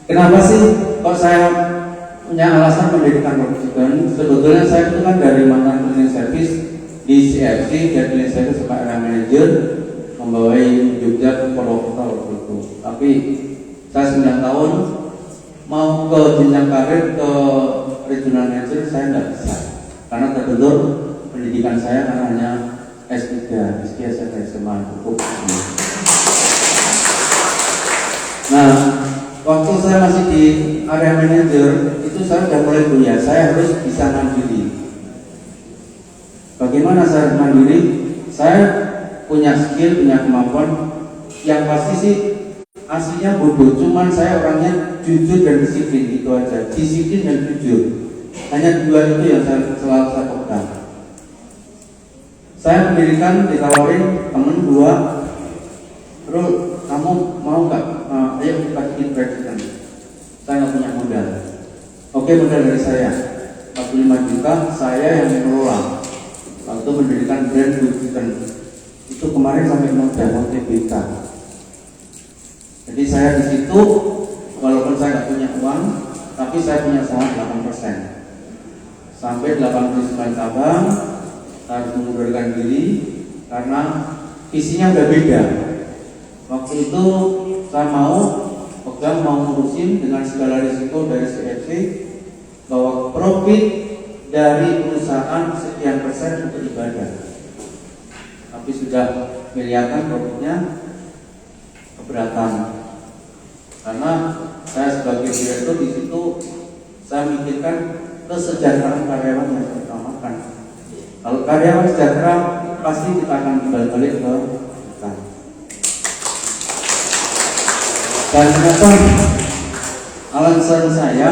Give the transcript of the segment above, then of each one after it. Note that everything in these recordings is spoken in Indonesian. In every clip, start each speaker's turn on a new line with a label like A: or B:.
A: Kenapa sih kok saya punya alasan mendirikan Rockstone? Sebetulnya saya itu kan dari mantan cleaning service di CFC, dan cleaning service sebagai area manager, membawai Jogja ke Purwokerto waktu itu. Tapi saya 9 tahun mau ke jenjang karir ke regional manager saya tidak bisa, karena terbentur pendidikan saya karena hanya S3, SMA cukup. Nah, waktu saya masih di area manager itu saya sudah mulai kuliah, saya harus bisa mandiri. Bagaimana saya mandiri? Saya punya skill, punya kemampuan. Yang pasti sih aslinya bodoh, cuman saya orangnya jujur dan disiplin, itu aja. Disiplin dan jujur, hanya dua itu yang selalu saya pegang. Saya mendirikan, ditawarin temen dua, terus kamu mau nggak? Ayo kita bikin presiden. Saya nggak punya modal. Oke, modal dari saya 45 juta, saya yang mengelola. Waktu mendirikan brand Budikan itu kemarin sampai modal TBK. Jadi saya di situ walaupun saya nggak punya uang, tapi saya punya saham 8%. Sampai 89 cabang, saya harus mengundurkan diri karena visinya udah beda. Waktu itu saya mau pegang, mau ngurusin dengan segala risiko dari CFC bahwa profit dari perusahaan sekian persen untuk ibadah. Tapi sudah kelihatan profitnya keberatan. Karena saya sebagai direktur di situ saya mikirkan kesejahteraan karyawan yang terutamakan. Kalau karyawan sejahtera pasti kita akan balik ke kita. Dan kenapa alasan saya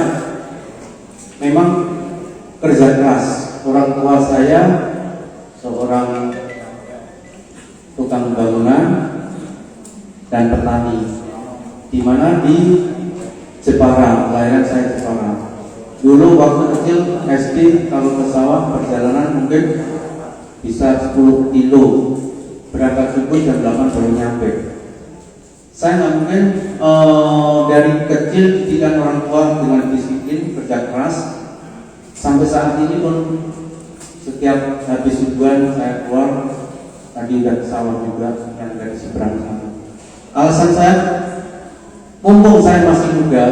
A: memang kerja keras. Orang tua saya seorang tukang bangunan dan petani, di mana di Jepara, kelahiran saya Jepara. Dulu waktu kecil SD kalau ke sawah perjalanan mungkin bisa 10 kilo, berangkat subuh jam 8 baru nyampe. Saya nggak mungkin dari kecil didikan orang tua dengan disiplin kerja keras. Sampai saat ini pun setiap habis subuhan saya keluar, tadi udah ke sawah juga yang dari seberang sana. Alasan saya, mumpung saya masih muda,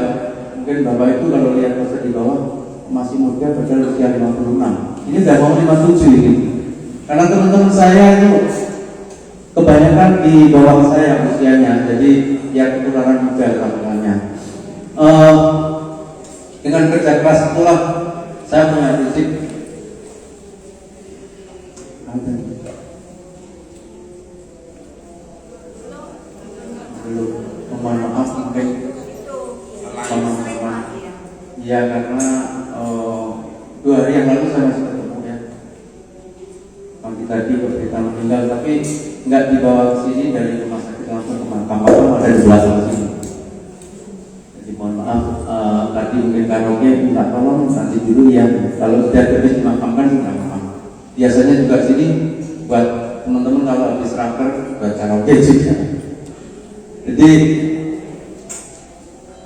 A: mungkin Bapak Ibu kalau lihat masa di bawah masih muda padahal usia 56. Ini udah mau 57 ini. Karena teman-teman saya itu kebanyakan di bawah saya usianya, jadi ya ketularan muda katanya. Dengan kerja keras itulah saya punya prinsip. Belum, mohon maaf mungkin teman-teman. Ya karena 2 hari yang lalu saya masih ketemu ya. Pagi tadi berita meninggal, tapi nggak dibawa ke sini dari rumah sakit langsung ke makam, ada di belakang sini. Jadi mohon maaf, tadi mungkin karaoke minta tolong nanti dulu ya. Kalau sudah habis dimakamkan nggak apa-apa. Biasanya juga sini buat teman-teman kalau habis raker buat karaoke juga. Jadi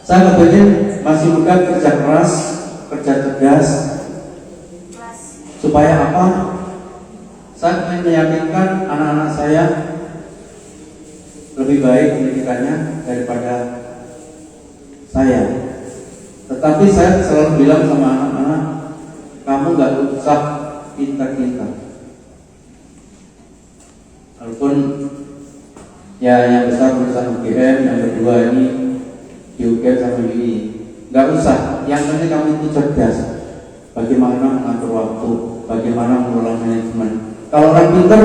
A: saya kepengen masih muda, kerja keras, kerja tegas, supaya apa? Saya ingin meyakinkan anak-anak saya lebih baik pendidikannya daripada saya. Tetapi saya selalu bilang sama anak-anak, kamu nggak usah pintar-pintar. Walaupun ya yang besar perusahaan UGM, yang kedua ini di UGM sama UI, nggak usah. Yang penting kamu itu cerdas. Bagaimana mengatur waktu, bagaimana mengelola manajemen. Kalau orang pintar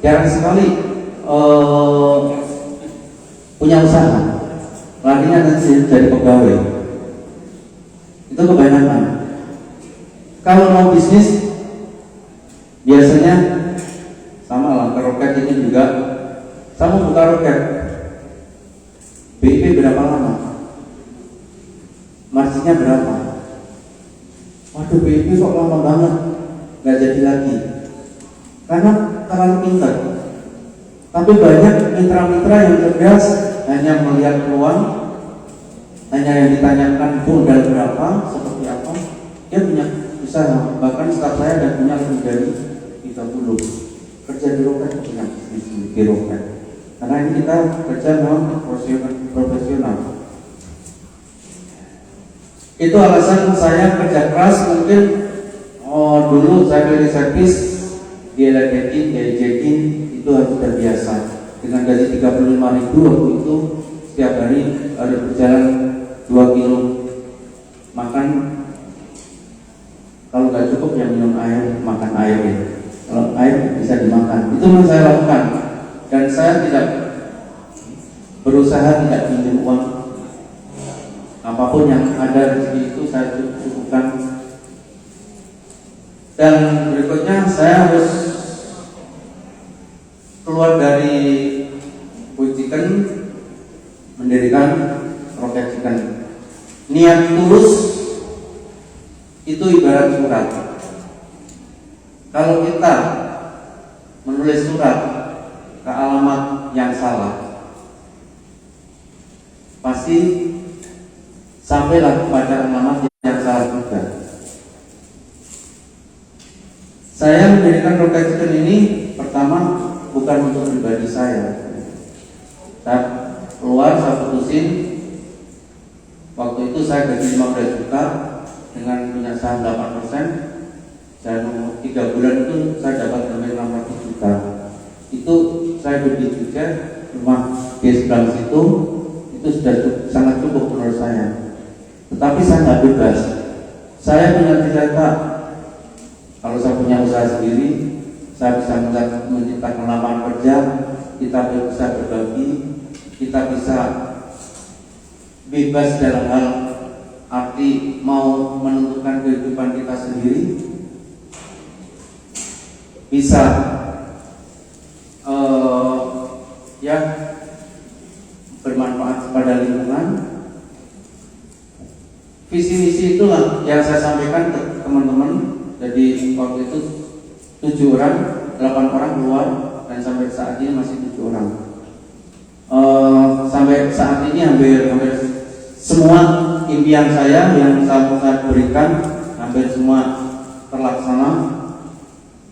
A: jarang sekali punya usaha, larinya nanti jadi pegawai. Itu kebanyakan. Kalau mau bisnis biasanya sama lah, keroket ini juga. Sama buka roket, BIP berapa lama? Marginnya berapa? Waduh, BIP kok lama banget, nggak jadi lagi. Karena terlalu pintar. Tapi banyak mitra-mitra yang cerdas hanya melihat peluang, hanya yang ditanyakan modal berapa, seperti apa, dia punya usaha. Bahkan staff saya ada punya lebih dari 30 kerja di roket, punya bisnis di roket. Karena ini kita kerja memang profesional. Itu alasan saya kerja keras. Mungkin dulu saya dari servis dieledekin itu harus terbiasa. Dengan gaji 35.000 waktu itu setiap hari harus berjalan 2 kilo, makan kalau nggak cukup ya minum air, makan air ya. Kalau air bisa dimakan, itu yang saya lakukan. Dan saya tidak berusaha tidak pinjam uang, apapun yang ada rezeki itu saya cukupkan. Dan berikutnya saya harus keluar dari Food Chicken, mendirikan Rocket Chicken. Niat tulus itu ibarat surat. Kalau kita menulis surat ke alamat yang salah, pasti sampailah kepada alamat yang salah juga. Saya mendirikan Rocket Chicken ini pertama bukan untuk pribadi saya. Saya keluar, saya putusin. Waktu itu saya gaji 15 juta dengan punya saham 8%. Dan 3 bulan itu saya dapat sampai 600 juta. Itu saya beli juga rumah di sebelah situ. Itu sudah sangat cukup menurut saya. Tetapi saya nggak bebas. Saya punya cita-cita. Kalau saya punya usaha sendiri, saya bisa menciptakan lapangan kerja, kita bisa berbagi, kita bisa bebas dalam hal arti mau menentukan kehidupan kita sendiri, bisa ya bermanfaat kepada lingkungan. Visi misi itulah yang saya sampaikan ke teman-teman. Jadi waktu itu 7 orang, 8 orang keluar, dan sampai saat ini masih 7 orang. Sampai saat ini hampir semua impian saya yang saya berikan hampir semua terlaksana.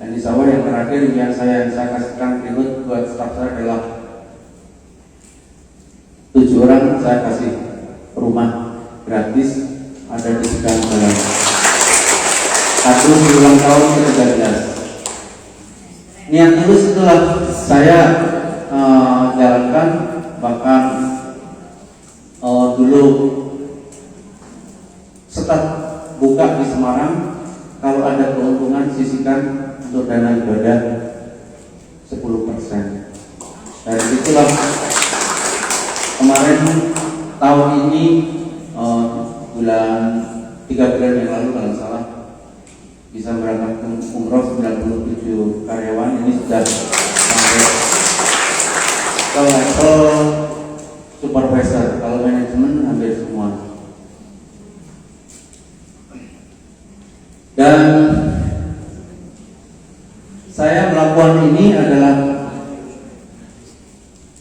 A: Dan insya Allah yang terakhir impian saya yang saya kasihkan berikut buat staff saya adalah 7 orang saya kasih rumah gratis ada di sekitar jalan. Satu ulang tahun ke-13. Niat tulus itulah saya jalankan. Bahkan dulu setelah buka di Semarang, kalau ada keuntungan sisihkan untuk dana ibadah 10%. Dan itulah kemarin tahun ini bulan 3 bulan yang lalu kalau salah bisa berangkat umroh 97 karyawan. Ini sudah sampai ke level supervisor, kalau manajemen hampir semua. Dan saya melakukan ini adalah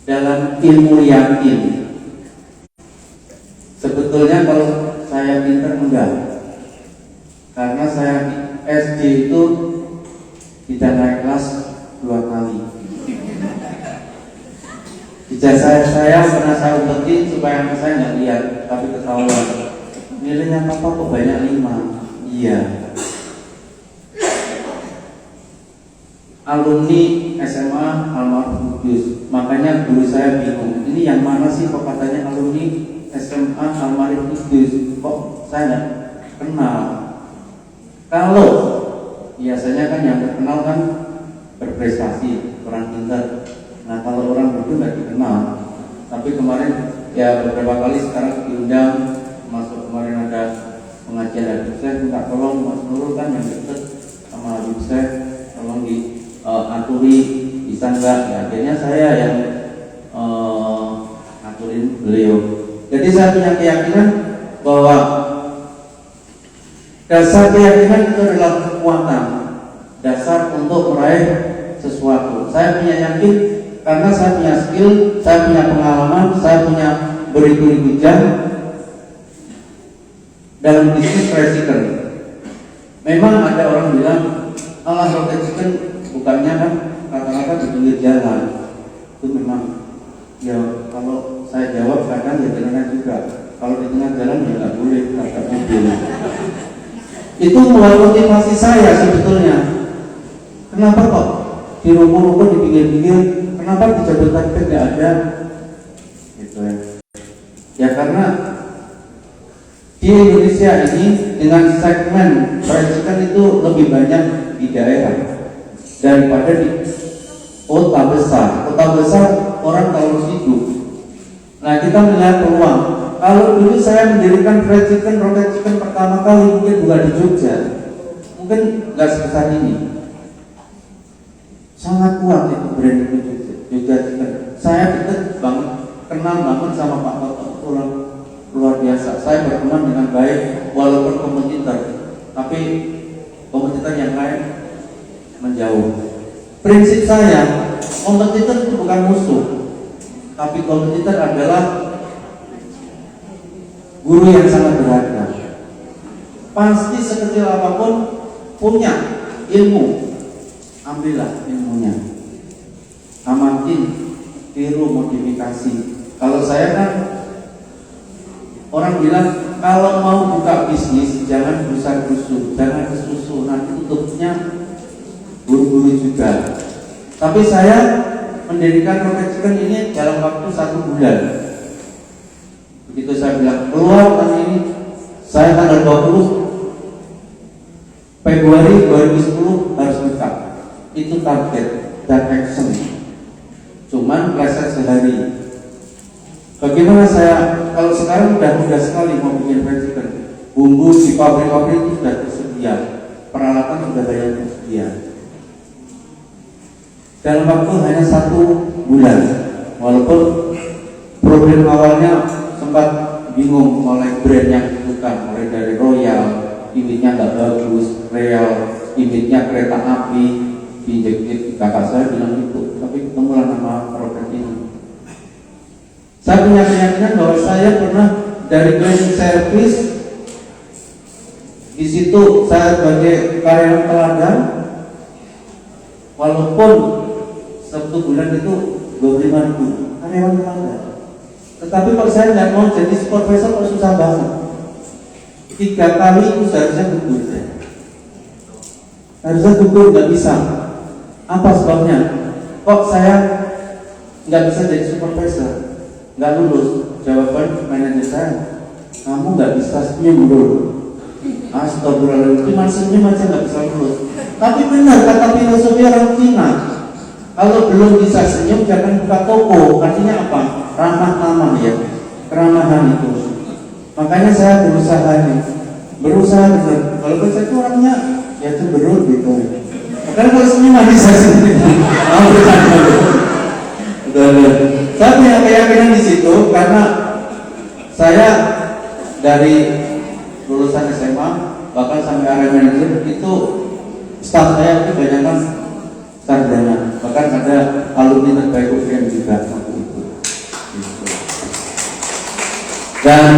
A: dalam ilmu yakin. Sebetulnya kalau saya pintar enggak, karena saya SD itu tidak naik kelas 2 kali. Ijazah saya pernah saya umpetin supaya anak saya nggak lihat, tapi ketahuan. Nilainya papa kok banyak 5. Iya. Alumni SMA almarhum Gus. Makanya guru saya bingung. Ini yang mana sih kok katanya alumni SMA almarhum Gus? Kok saya nggak kenal? Kalau biasanya kan yang terkenal kan berprestasi, orang pintar. Nah kalau orang itu nggak dikenal. Tapi kemarin ya beberapa kali sekarang diundang, masuk kemarin ada pengajian Habib Syekh, minta tolong Mas Nurul kan yang dekat sama Habib Syekh, tolong diaturi bisa nggak? Ya, akhirnya saya yang aturin beliau. Jadi saya punya keyakinan bahwa dasar keyakinan itu adalah kekuatan dasar untuk meraih sesuatu. Saya punya yakin karena saya punya skill, saya punya pengalaman, saya punya beribu-ribu jam dalam bisnis fried chicken. Memang ada orang bilang, alah rocket chicken bukannya kan rata-rata di pinggir jalan. Itu memang, ya kalau saya jawab kadang ya benar juga. Kalau di tengah jalan ya nggak boleh tabrak mobil. Itu mulai motivasi saya sebetulnya. Kenapa kok di ruko-ruko di pinggir-pinggir, kenapa di Jabodetabek nggak ada? Gitu ya. Ya karena di Indonesia ini dengan segmen fried chicken itu lebih banyak di daerah daripada di kota besar. Kota besar orang kalau hidup. Nah kita melihat peluang. Kalau dulu saya mendirikan fried chicken, rocket chicken pertama kali mungkin bukan di Jogja, mungkin nggak sebesar ini. Sangat kuat itu brand itu Jogja chicken. Saya dekat banget, kenal banget sama Pak Toto, orang luar biasa. Saya berteman dengan baik walaupun kompetitor, tapi kompetitor yang lain menjauh. Prinsip saya, kompetitor itu bukan musuh, tapi kompetitor adalah guru yang sangat berharga. Pasti sekecil apapun punya ilmu, ambillah ilmunya, amatin, tiru, modifikasi. Kalau saya kan orang bilang kalau mau buka bisnis jangan gusar-gusur, jangan kesusu, nanti tutupnya buru-buru juga. Tapi saya mendirikan rocket chicken ini dalam waktu 1 bulan. Begitu saya bilang keluar tahun ini, saya tanggal 20 Februari 2010 harus buka. Itu target dan action. Cuman pleset sehari. Bagaimana saya, kalau sekarang udah mudah sekali mau bikin fried chicken. Bumbu di pabrik-pabrik itu sudah tersedia, peralatan sudah banyak tersedia. Dalam waktu hanya 1 bulan, walaupun problem awalnya sempat bingung mulai brand yang bukan, mulai dari Royal, image-nya nggak bagus, Real, image-nya kereta api, dijepit kakak saya bilang gitu, tapi ketemulah nama produk ini. Saya punya keyakinan bahwa saya pernah dari cleaning service, di situ saya sebagai karyawan teladan, walaupun 1 bulan itu 25.000 karyawan teladan. Tetapi kalau saya nggak mau jadi supervisor kok susah banget. 3 kali itu seharusnya gugur ya. Harusnya gugur, nggak bisa. Apa sebabnya? Kok saya nggak bisa jadi supervisor? Nggak lulus. Jawaban manajer saya, kamu nggak bisa senyum dulu. Astagfirullahaladzim, cuma senyum aja nggak bisa lulus. Tapi benar kata filosofi orang Cina, kalau belum bisa senyum jangan buka toko. Artinya apa? Ramah-ramah ya, keramahan itu. Makanya saya berusaha bener. Kalau saya itu orangnya ya cemberut gitu. Karena kalau senyum nggak bisa senyum. Saya punya keyakinan di situ karena saya dari lulusan SMA bahkan sampai area manajer itu staff saya itu banyak kan sarjana, bahkan ada alumni terbaik UGM juga waktu itu. Dan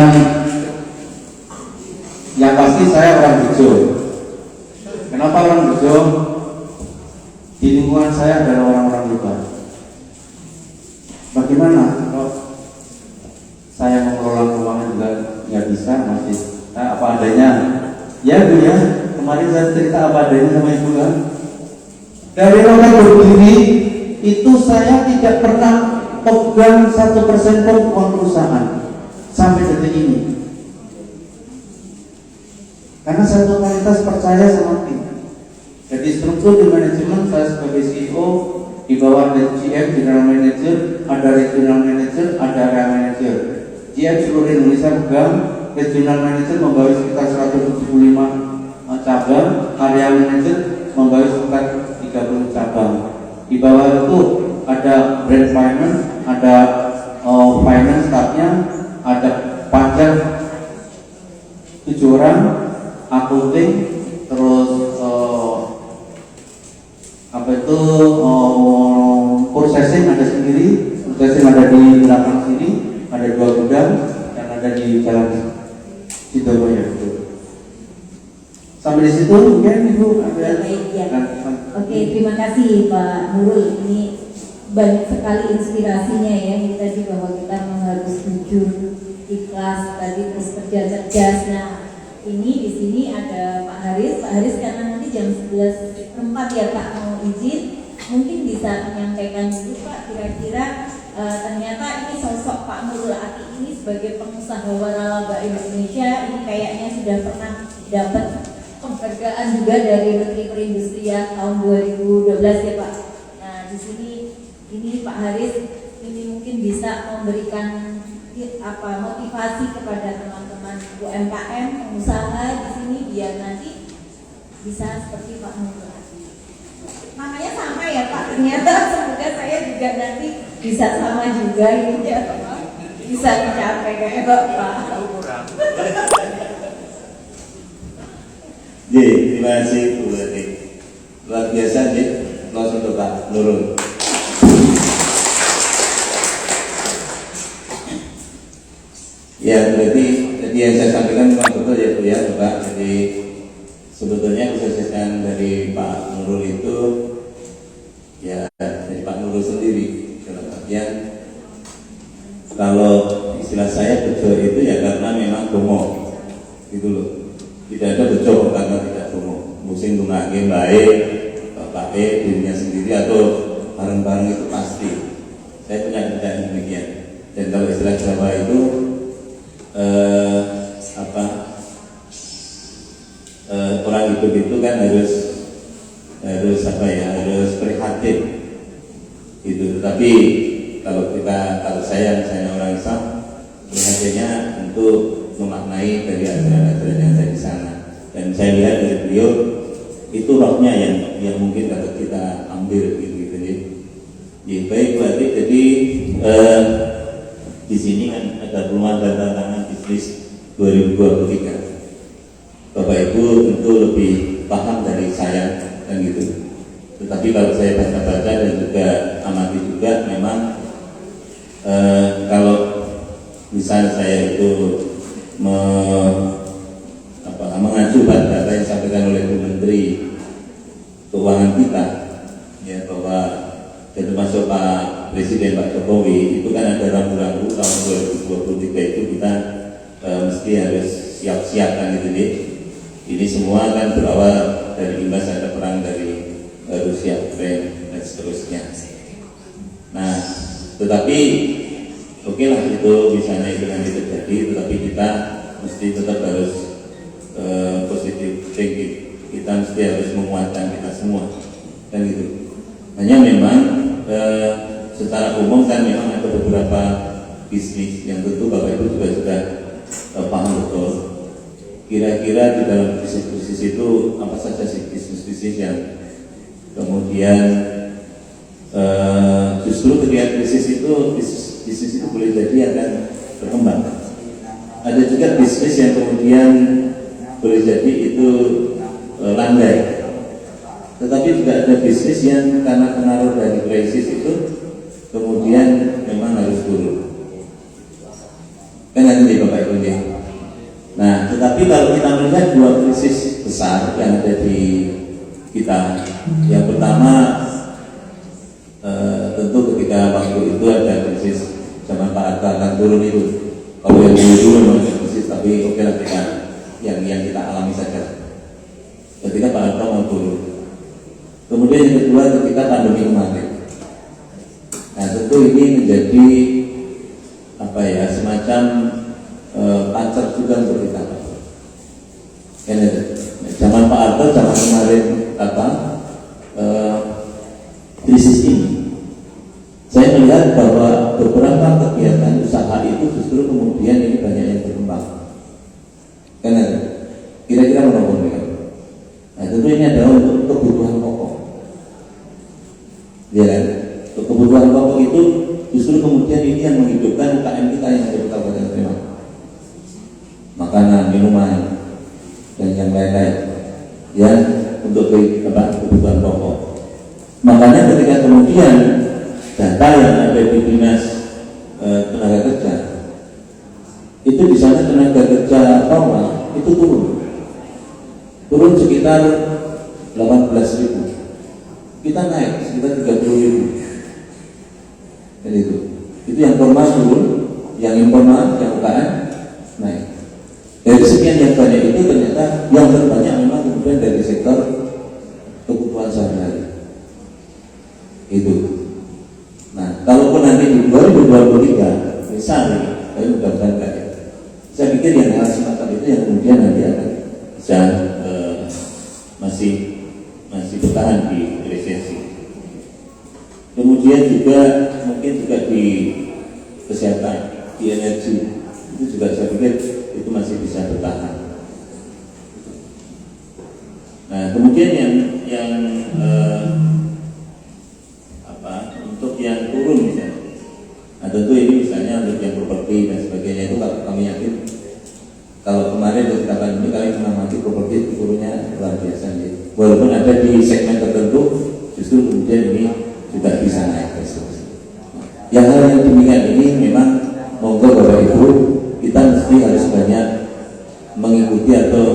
A: yang pasti saya orang Bejo. Kenapa orang Bejo? Di lingkungan saya adalah orang-orang hebat. Bagaimana kalau saya mengelola keuangan juga nggak bisa, masih apa adanya? Ya Bu ya, kemarin saya cerita apa adanya sama Ibu kan. Dari roket berdiri itu saya tidak pernah pegang 1% pun uang perusahaan sampai detik ini. Karena saya totalitas percaya sama tim. Jadi struktur di manajemen saya sebagai CEO, di bawah ada GM, General Manager, ada Regional Manager, ada Area Manager. GM seluruh Indonesia pegang, Regional Manager membawa sekitar 175 cabang, Area Manager membawa sekitar 30 cabang. Di bawah itu ada Brand Finance, ada Finance staffnya, ada pajak 7 orang, accounting, terus processing ada sendiri, processing ada di belakang sini, ada 2 gudang yang ada di jalan Tidak banyak itu. Sampai di situ mungkin Ibu ada.
B: Baik, ya. Oke, terima kasih Pak Nurul. Ini banyak sekali inspirasinya ya. Ini tadi bahwa kita memang harus jujur, ikhlas, tadi terus kerja cerdas. Nah, ini di sini ada Pak Haris. Pak Haris karena nanti jam 11.04 ya Pak mau izin, mungkin bisa menyampaikan dulu Pak kira-kira ternyata ini sosok Pak Nurul Ati ini sebagai pengusaha waralaba Indonesia ini kayaknya sudah pernah dapat penghargaan juga dari Menteri Perindustrian tahun 2012 ya Pak. Nah di sini ini Pak Haris ini mungkin bisa memberikan motivasi kepada teman-teman UMKM pengusaha di sini biar nanti bisa seperti Pak Nurul. Namanya sama ya Pak, ternyata semoga saya juga nanti bisa sama juga ini ya Pak. Bisa dicapai kayak Bapak.
C: Terima kasih Bu Lati. Luar biasa nih, langsung ke Pak Nurul. Ya berarti tadi yang saya sampaikan memang betul ya Bu ya Bapak. Jadi sebetulnya kesuksesan dari Pak Nurul itu ya dari Pak Nurul sendiri. Dalam artian kalau istilah saya bejo itu ya karena memang bomo gitu loh. Tidak ada bejo karena tidak bomo. Musim tunggange baik, Bapak dirinya sendiri atau bareng-bareng itu pasti. Saya punya kerjaan demikian. Dan kalau istilah Jawa itu orang hidup itu kan harus prihatin itu. Tetapi kalau saya misalnya orang Islam, prihatinnya untuk memaknai dari ajaran-ajaran yang ada di sana. Dan saya lihat dari beliau itu rohnya yang mungkin dapat kita ambil gitu ya. Baik berarti jadi di sini kan ada peluang dan tantangan bisnis 2023. Bapak Ibu tentu lebih paham dari saya kan gitu. Tetapi kalau saya baca-baca dan juga amati juga memang kalau misalnya saya itu mengacu pada data yang disampaikan oleh Bu Menteri Keuangan kita ya bahwa termasuk Pak Presiden Pak Jokowi itu kan ada rambu-rambu tahun 2023 itu kita mesti harus siap-siap kan gitu nih. Ini semua kan berawal dari imbas ada perang dari Rusia, Ukraina dan seterusnya. Nah, tetapi oke lah itu misalnya itu nanti terjadi, tetapi kita mesti tetap harus positif thinking. Kita mesti harus menguatkan kita semua kan gitu. Hanya memang secara umum kan memang ada beberapa bisnis yang tentu Bapak Ibu juga sudah paham betul. Kira-kira di dalam bisnis itu apa saja sih bisnis-bisnis yang kemudian justru ketika bisnis itu boleh jadi akan berkembang. Ada juga bisnis yang kemudian boleh jadi itu landai. Tetapi juga ada bisnis yang karena pengaruh dari krisis itu kemudian memang harus turun. Kan nanti Bapak Ibu ya. Nah, tetapi kalau kita melihat dua krisis besar yang ada di kita, yang pertama tentu ketika waktu itu ada krisis zaman Pak Harto akan turun itu. Kalau yang dulu memang ada krisis, tapi oke lah kita yang kita alami saja. Ketika Pak Harto mau turun. Kemudian yang kedua ketika pandemi kemarin. Nah, tentu ini menjadi semacam pacar juga untuk kita. Zaman Pak Harto, zaman kemarin krisis ini, saya melihat bahwa beberapa kegiatan usaha itu justru kemudian ini banyak yang berkembang. Karena kira-kira menopang ya. Nah, tentu ini adalah untuk kebutuhan pokok. Ya kan? Untuk kebutuhan pokok itu justru kemudian ini yang menghidupkan UKM kita yang ada di Kabupaten Sleman. Makanan, minuman, dan yang lain-lain yang untuk kebutuhan pokok. Makanya ketika kemudian data yang ada di Dinas Tenaga Kerja itu itu di sana tenaga kerja formal itu turun sekitar 18.000, kita naik sekitar 30.000. Dan itu yang formal turun, yang informal, yang UKM naik. Dari sekian yang banyak itu ternyata yang terbanyak memang kemudian dari sektor kebutuhan sehari-hari itu. Nah, kalaupun nanti di 2023 misalnya, saya mudah-mudahan enggak ya, saya pikir yang hal semacam itu yang kemudian nanti akan bisa masih bertahan di resesi. Kemudian juga mungkin juga di kesehatan, di energi itu juga saya pikir itu masih bisa bertahan. Nah, kemudian yang untuk yang turun misalnya, nah tentu ini misalnya untuk yang properti dan sebagainya itu kalau kami yakin, kalau kemarin ketika pandemi kami mengamati properti turunnya luar biasa nih. Walaupun ada di segmen tertentu, justru kemudian ini juga bisa naik terus. Yang hal yang demikian ini memang monggo Bapak Ibu, kita mesti harus banyak mengikuti atau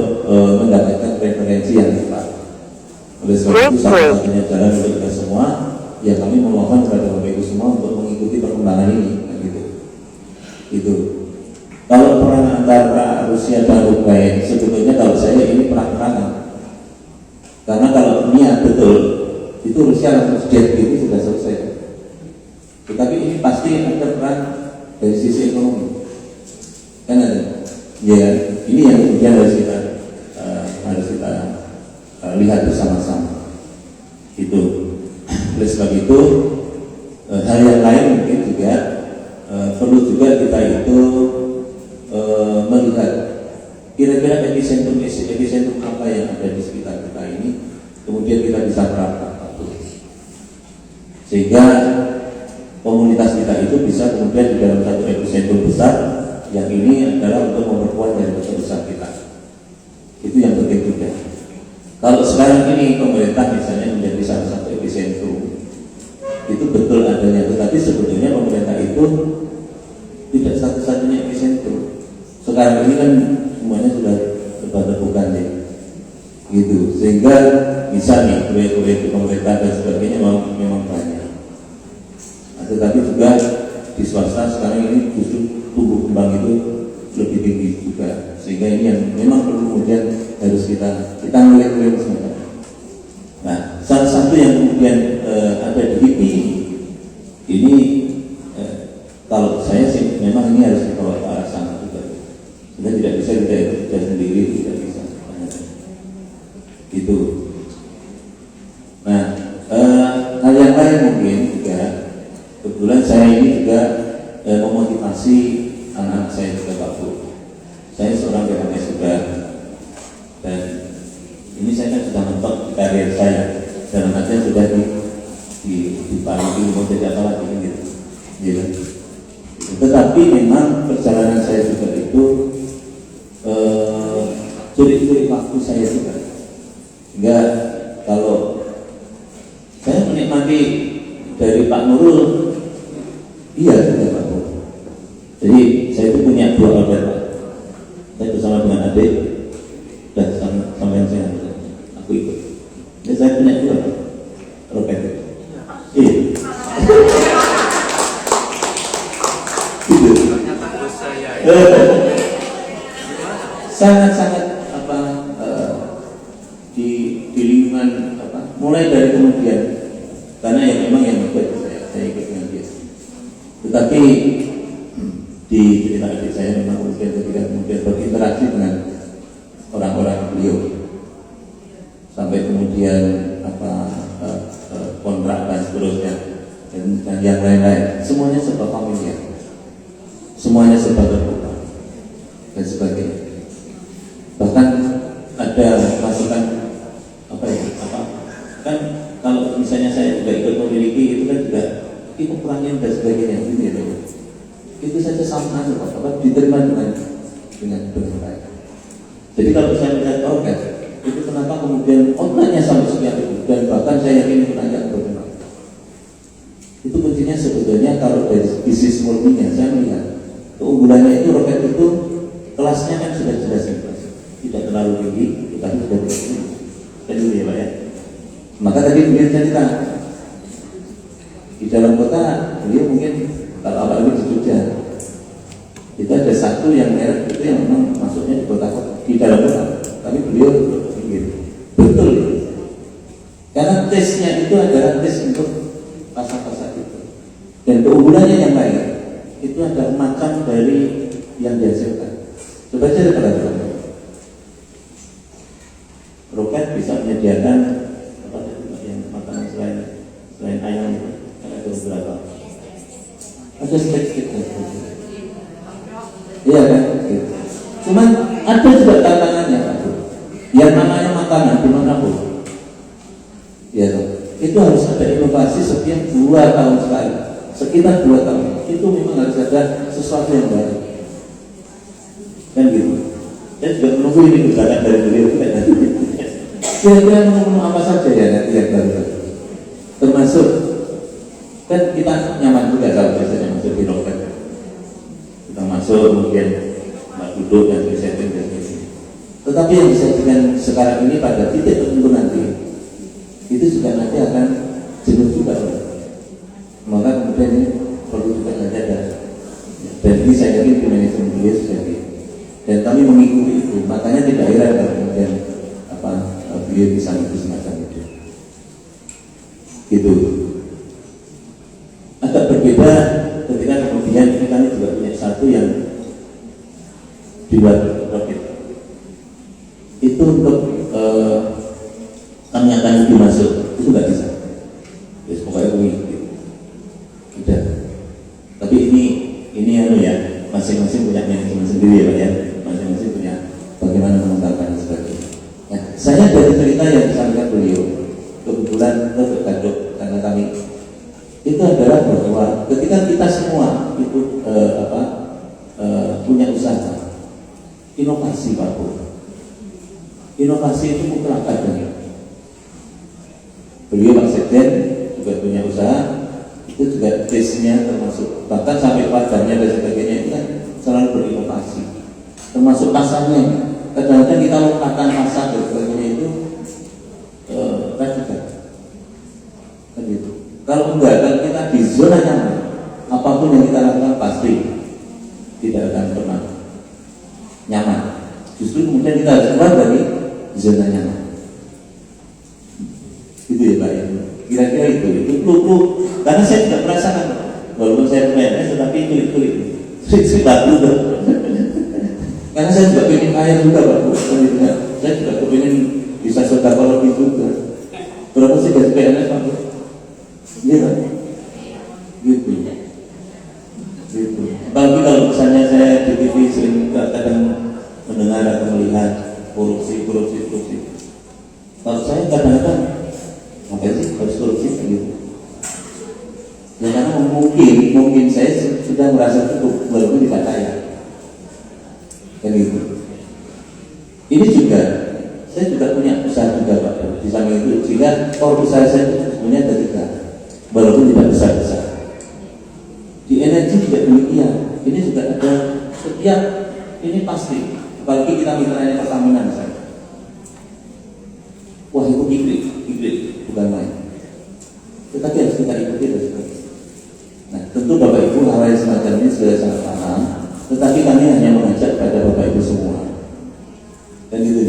C: mendapatkan referensi yang tepat. Oleh sebab itu satu-satunya jalan untuk kita semua, ya kami memohon kepada Bapak Ibu semua untuk mengikuti perkembangan ini, gitu. Itu. Kalau perang antara Rusia dan Ukraina, sebetulnya kalau saya ini perang-perangan. Karena kalau niat betul, itu Rusia langsung jet gitu sudah selesai. Tetapi ini pasti ada perang dari sisi ekonomi, kan ada. Ya, ini yang kemudian harus kita lihat bersama-sama. Itu. Oleh sebab itu, hal yang lain mungkin juga perlu juga kita itu melihat kira-kira epicentrum apa yang ada di sekitar kita ini, kemudian kita bisa terapkan sehingga komunitas kita itu bisa kemudian di dalam satu epicentrum besar yang ini adalah untuk memperkuat dari kota besar kita. Itu yang penting juga. Kalau sekarang ini pemerintah misalnya menjadi salah satu epicentrum, itu betul adanya, tetapi sebetulnya pemerintah itu tidak satu-satunya epicentrum. Sekarang ini kan semuanya sudah terbuka ya, gitu. Sehingga bisa nih proyek-proyek pemerintah dan sebagainya memang banyak. Nah, tetapi juga di swasta sekarang ini justru tumbuh kembang itu lebih tinggi juga. Sehingga ini yang memang perlu kemudian harus kita mulai semua. Nah, salah satu yang kemudian ada di HIPI ini, kalau saya sih memang ini harus dibawa ke arah sana juga. Kita tidak bisa kita itu kerja sendiri, tidak bisa. Gitu. Nah, hal yang lain mungkin juga, kebetulan saya ini juga memotivasi anak saya juga Pak Bu. Saya seorang PNS juga, dan ini saya kan sudah mentok di karir saya, dalam artian sudah di paling mau jadi apa lagi gitu. Gitu. Tetapi memang perjalanan saya juga itu sulit-sulit waktu saya juga. Sehingga kalau saya menikmati dari Pak Nurul, iya juga Pak Nurul. Jadi saya itu punya dua order Pak. Saya bersama dengan adik dan sampai saya aku ikut. Jadi saya punya dua roket. Iya. Sangat-sangat di lingkungan mulai dari kemudian, karena yang memang yang membuat saya ikut dengan dia. Tetapi di cerita adik saya memang kemudian berinteraksi dengan orang-orang beliau sampai kemudian kontrak dan seterusnya dan yang lain-lain, semuanya serba familiar, semuanya serba terbuka dan sebagainya. Bahkan ada masukan kan kalau misalnya saya juga ikut memiliki itu kan juga itu kurangnya dan sebagainya gitu. Itu saja sama saja diterima dengan baik. Jadi kalau saya melihat organ itu kenapa kemudian organnya sampai sekian ribu, dan bahkan saya yakin itu banyak berkembang. Itu kuncinya sebetulnya kalau dari bisnis murninya saya melihat keunggulannya itu roket itu kelasnya kan sudah jelas nih, Pak. Tidak terlalu tinggi, tetapi sudah tinggi. Kan gitu ya Pak ya. Maka tadi beliau cerita di dalam kota, beliau mungkin kalau awal-awal di Jogja itu ada satu yang merek itu yang memang masuknya di kota di dalam kota, tapi beliau gitu. Betul ya. Karena tesnya itu adalah tes untuk pasar-pasar itu. Dan keunggulannya yang lain itu ada macam dari yang dihasilkan. Coba saja pada roket bisa menyediakan apa yang makanan selain ayam itu ada beberapa. Ada steak. Iya kan? Gitu. Cuman ada juga tantangannya Pak. Yang namanya makanan dimanapun. Ya, itu harus ada inovasi setiap 2 tahun sekali, sekitar 2 tahun. Itu memang harus ada sesuatu yang baru. Kan gitu. Saya juga menunggu ini gugatan dari beliau. Kira-kira menu apa saja ya nanti yang baru? Termasuk kan kita nyaman juga kalau misalnya masuk di roket. Kita masuk kemudian duduk dan setting dan sebagainya. Tetapi yang disajikan sekarang ini pada titik tertentu nanti itu juga nanti akan jenuh juga. Maka kemudian ini perlu juga ada. Dan ini saya yakin di manajemen beliau sudah dan kami mengikuti itu. Makanya tidak heran kalau kemudian beliau bisa itu semacam itu. Gitu. Agak berbeda ketika kemudian kami juga punya satu yang di luar roket. Itu untuk kami akan dimasuk itu nggak bisa. Terus pokoknya gitu. Tidak. Tapi ini ya masing-masing punya manajemen sendiri ya Pak ya. Masing-masing punya bagaimana mengembangkan dan sebagainya. Nah, saya dari cerita yang disampaikan beliau kebetulan terkadang karena kami itu adalah bahwa ketika kita semua itu punya usaha inovasi Pak Bu. Inovasi itu mutlak ada. Beliau Pak Sekjen juga punya usaha, itu juga tesnya termasuk bahkan sampai padannya dan sebagainya itu kan selalu berinovasi. Termasuk pasarnya. Kadang-kadang kita lompatkan pasar dan sebagainya itu radikal. Kan gitu. Kalau enggak, kalau kita di zona nyaman, apapun yang kita lakukan pasti tidak akan pernah nyaman. Justru kemudian kita harus keluar dari zona nyaman. Itu ya Pak ya. Kira-kira itu perlu karena saya tidak merasakan walaupun saya PNS tetapi kulit baru tuh. Karena saya juga pengen kaya juga Pak Bu. Saya juga pengen bisa sedekah lebih juga. Berapa sih gaji PNS Pak Bu? Iya Pak. Gitu. Apalagi kalau misalnya saya di TV sering kadang mendengar atau melihat korupsi. Kalau saya kadang-kadang apa sih harus korupsi gitu. Ya karena mungkin saya sudah merasa cukup walaupun tidak kaya. Kan gitu. Ini juga saya juga punya usaha juga Pak di samping itu sehingga kalau usaha saya itu sebenarnya ada 3 walaupun tidak besar-besar. Di energi juga demikian. Ini juga ada setiap ini pasti. Apalagi kita mitranya Pertamina misalnya. Wah itu hibrid bukan main. Tetapi harus kita ikuti dan sebagainya. Nah tentu Bapak Ibu hal yang semacam ini sudah sangat paham. Tetapi kami hanya mengajak pada Bapak Ibu semua. Dan itu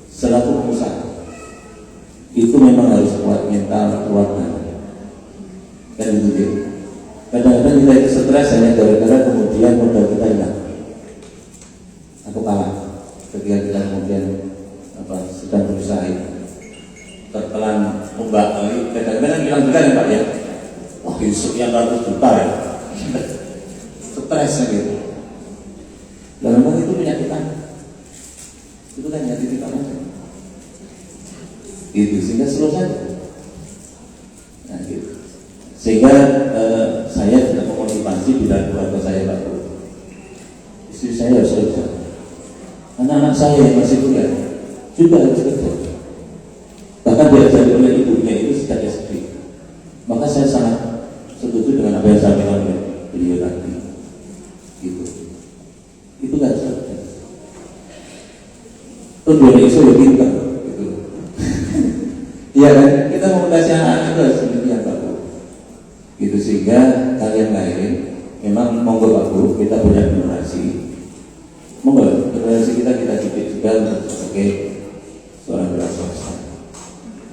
C: selaku pengusaha itu memang harus kuat mental, kuat mental. Dan itu kadang-kadang kita itu stres hanya gara-gara kemudian modal kita hilang atau kalah ketika kita kemudian sedang berusaha tertelan ombak. Kadang-kadang hilang juga ya Pak ya. Wah ini sekian ratus juta ya. Stresnya gitu. Dan memang itu penyakitan. Itu kan nyakit kita aja. Itu sehingga selesai. Nah gitu. Sehingga saya tidak memotivasi bila keluarga saya Pak Bu. Istri saya harus kerja. Anak-anak saya yang masih kuliah juga harus kerja. Bahkan diajari oleh ibunya itu sejak SD. Maka saya sangat setuju dengan apa yang saya bilang oleh beliau tadi. Gitu. Itu kan harus kerja. Tuh dua isu lebih pintar gitu. Iya kan? Kita mau kasih anak itu harus demikian Pak Bu. Gitu sehingga kalian lain memang monggo Pak Bu, kita punya generasi. Monggo generasi kita didik juga untuk sebagai seorang wirausaha.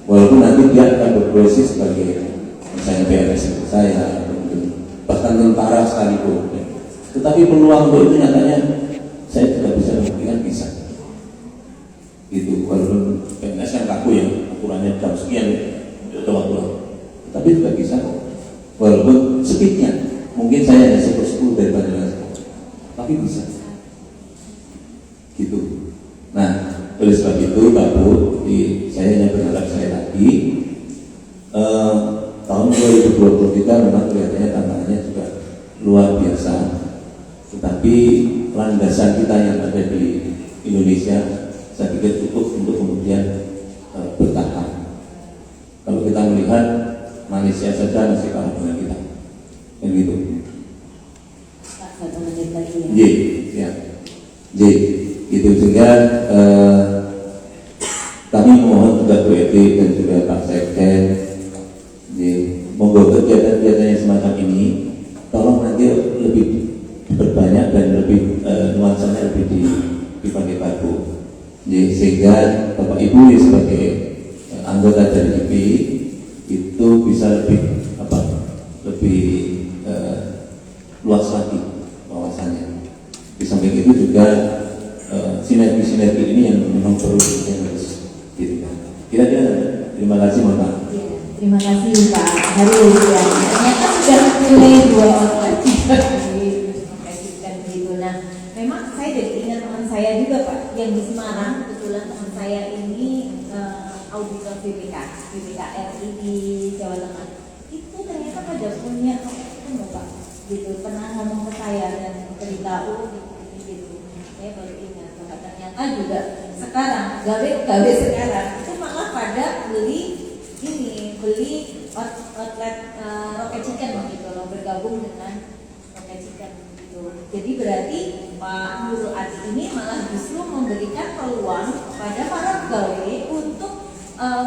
C: Walaupun nanti dia akan berprofesi sebagai misalnya PNS seperti saya atau mungkin bahkan tentara sekalipun. Tetapi peluang untuk itu nyatanya saya tidak bisa membuktikan bisa. Gitu, walaupun PNS yang kaku ya, ukurannya jam sekian itu waktu. Tapi juga bisa kok. Walaupun speednya mungkin saya hanya 10 daripada yang tapi bisa. Gitu. Nah, oleh sebab itu Pak Bu, saya hanya berharap saya lagi tahun 2020 kita memang kelihatannya tantangannya juga luar biasa. Tetapi landasan kita yang ada di Indonesia saya pikir cukup untuk kemudian bertahan. Kalau kita melihat Malaysia saja masih kalah dengan kita, yang gitu.
B: Satu menit lagi
C: Ya. Itu sehingga kami memohon juga Bu Eti dan juga Pak Sekjen, monggo kegiatan-kegiatan yang semacam ini tolong nanti lebih berbanyak dan lebih nuansanya lebih dipakai Pak Bu. Sehingga Bapak Ibu sebagai anggota dari IPI itu bisa lebih luas lagi wawasannya. Di samping itu juga sinergi-sinergi ini yang memang perlu kita harus gitu kan. Kira-kira terima kasih Bapak.
B: Ya, terima kasih Pak Harul ya. Ternyata sudah mulai 2 outlet gitu. Nah, memang saya jadi ingat teman saya juga Pak yang di Semarang. Kebetulan teman saya ini auditor BPK RI di Jawa Tengah. Itu ternyata pada punya Pak gitu, pernah ngomong ke saya dan beritahu gitu. Saya baru ingat bahwa ternyata juga sekarang gawe sekarang itu malah pada beli outlet Rocket Chicken gitu loh, bergabung dengan Rocket Chicken gitu. Jadi berarti Pak Nurul Adi ini malah justru memberikan peluang kepada para pegawai untuk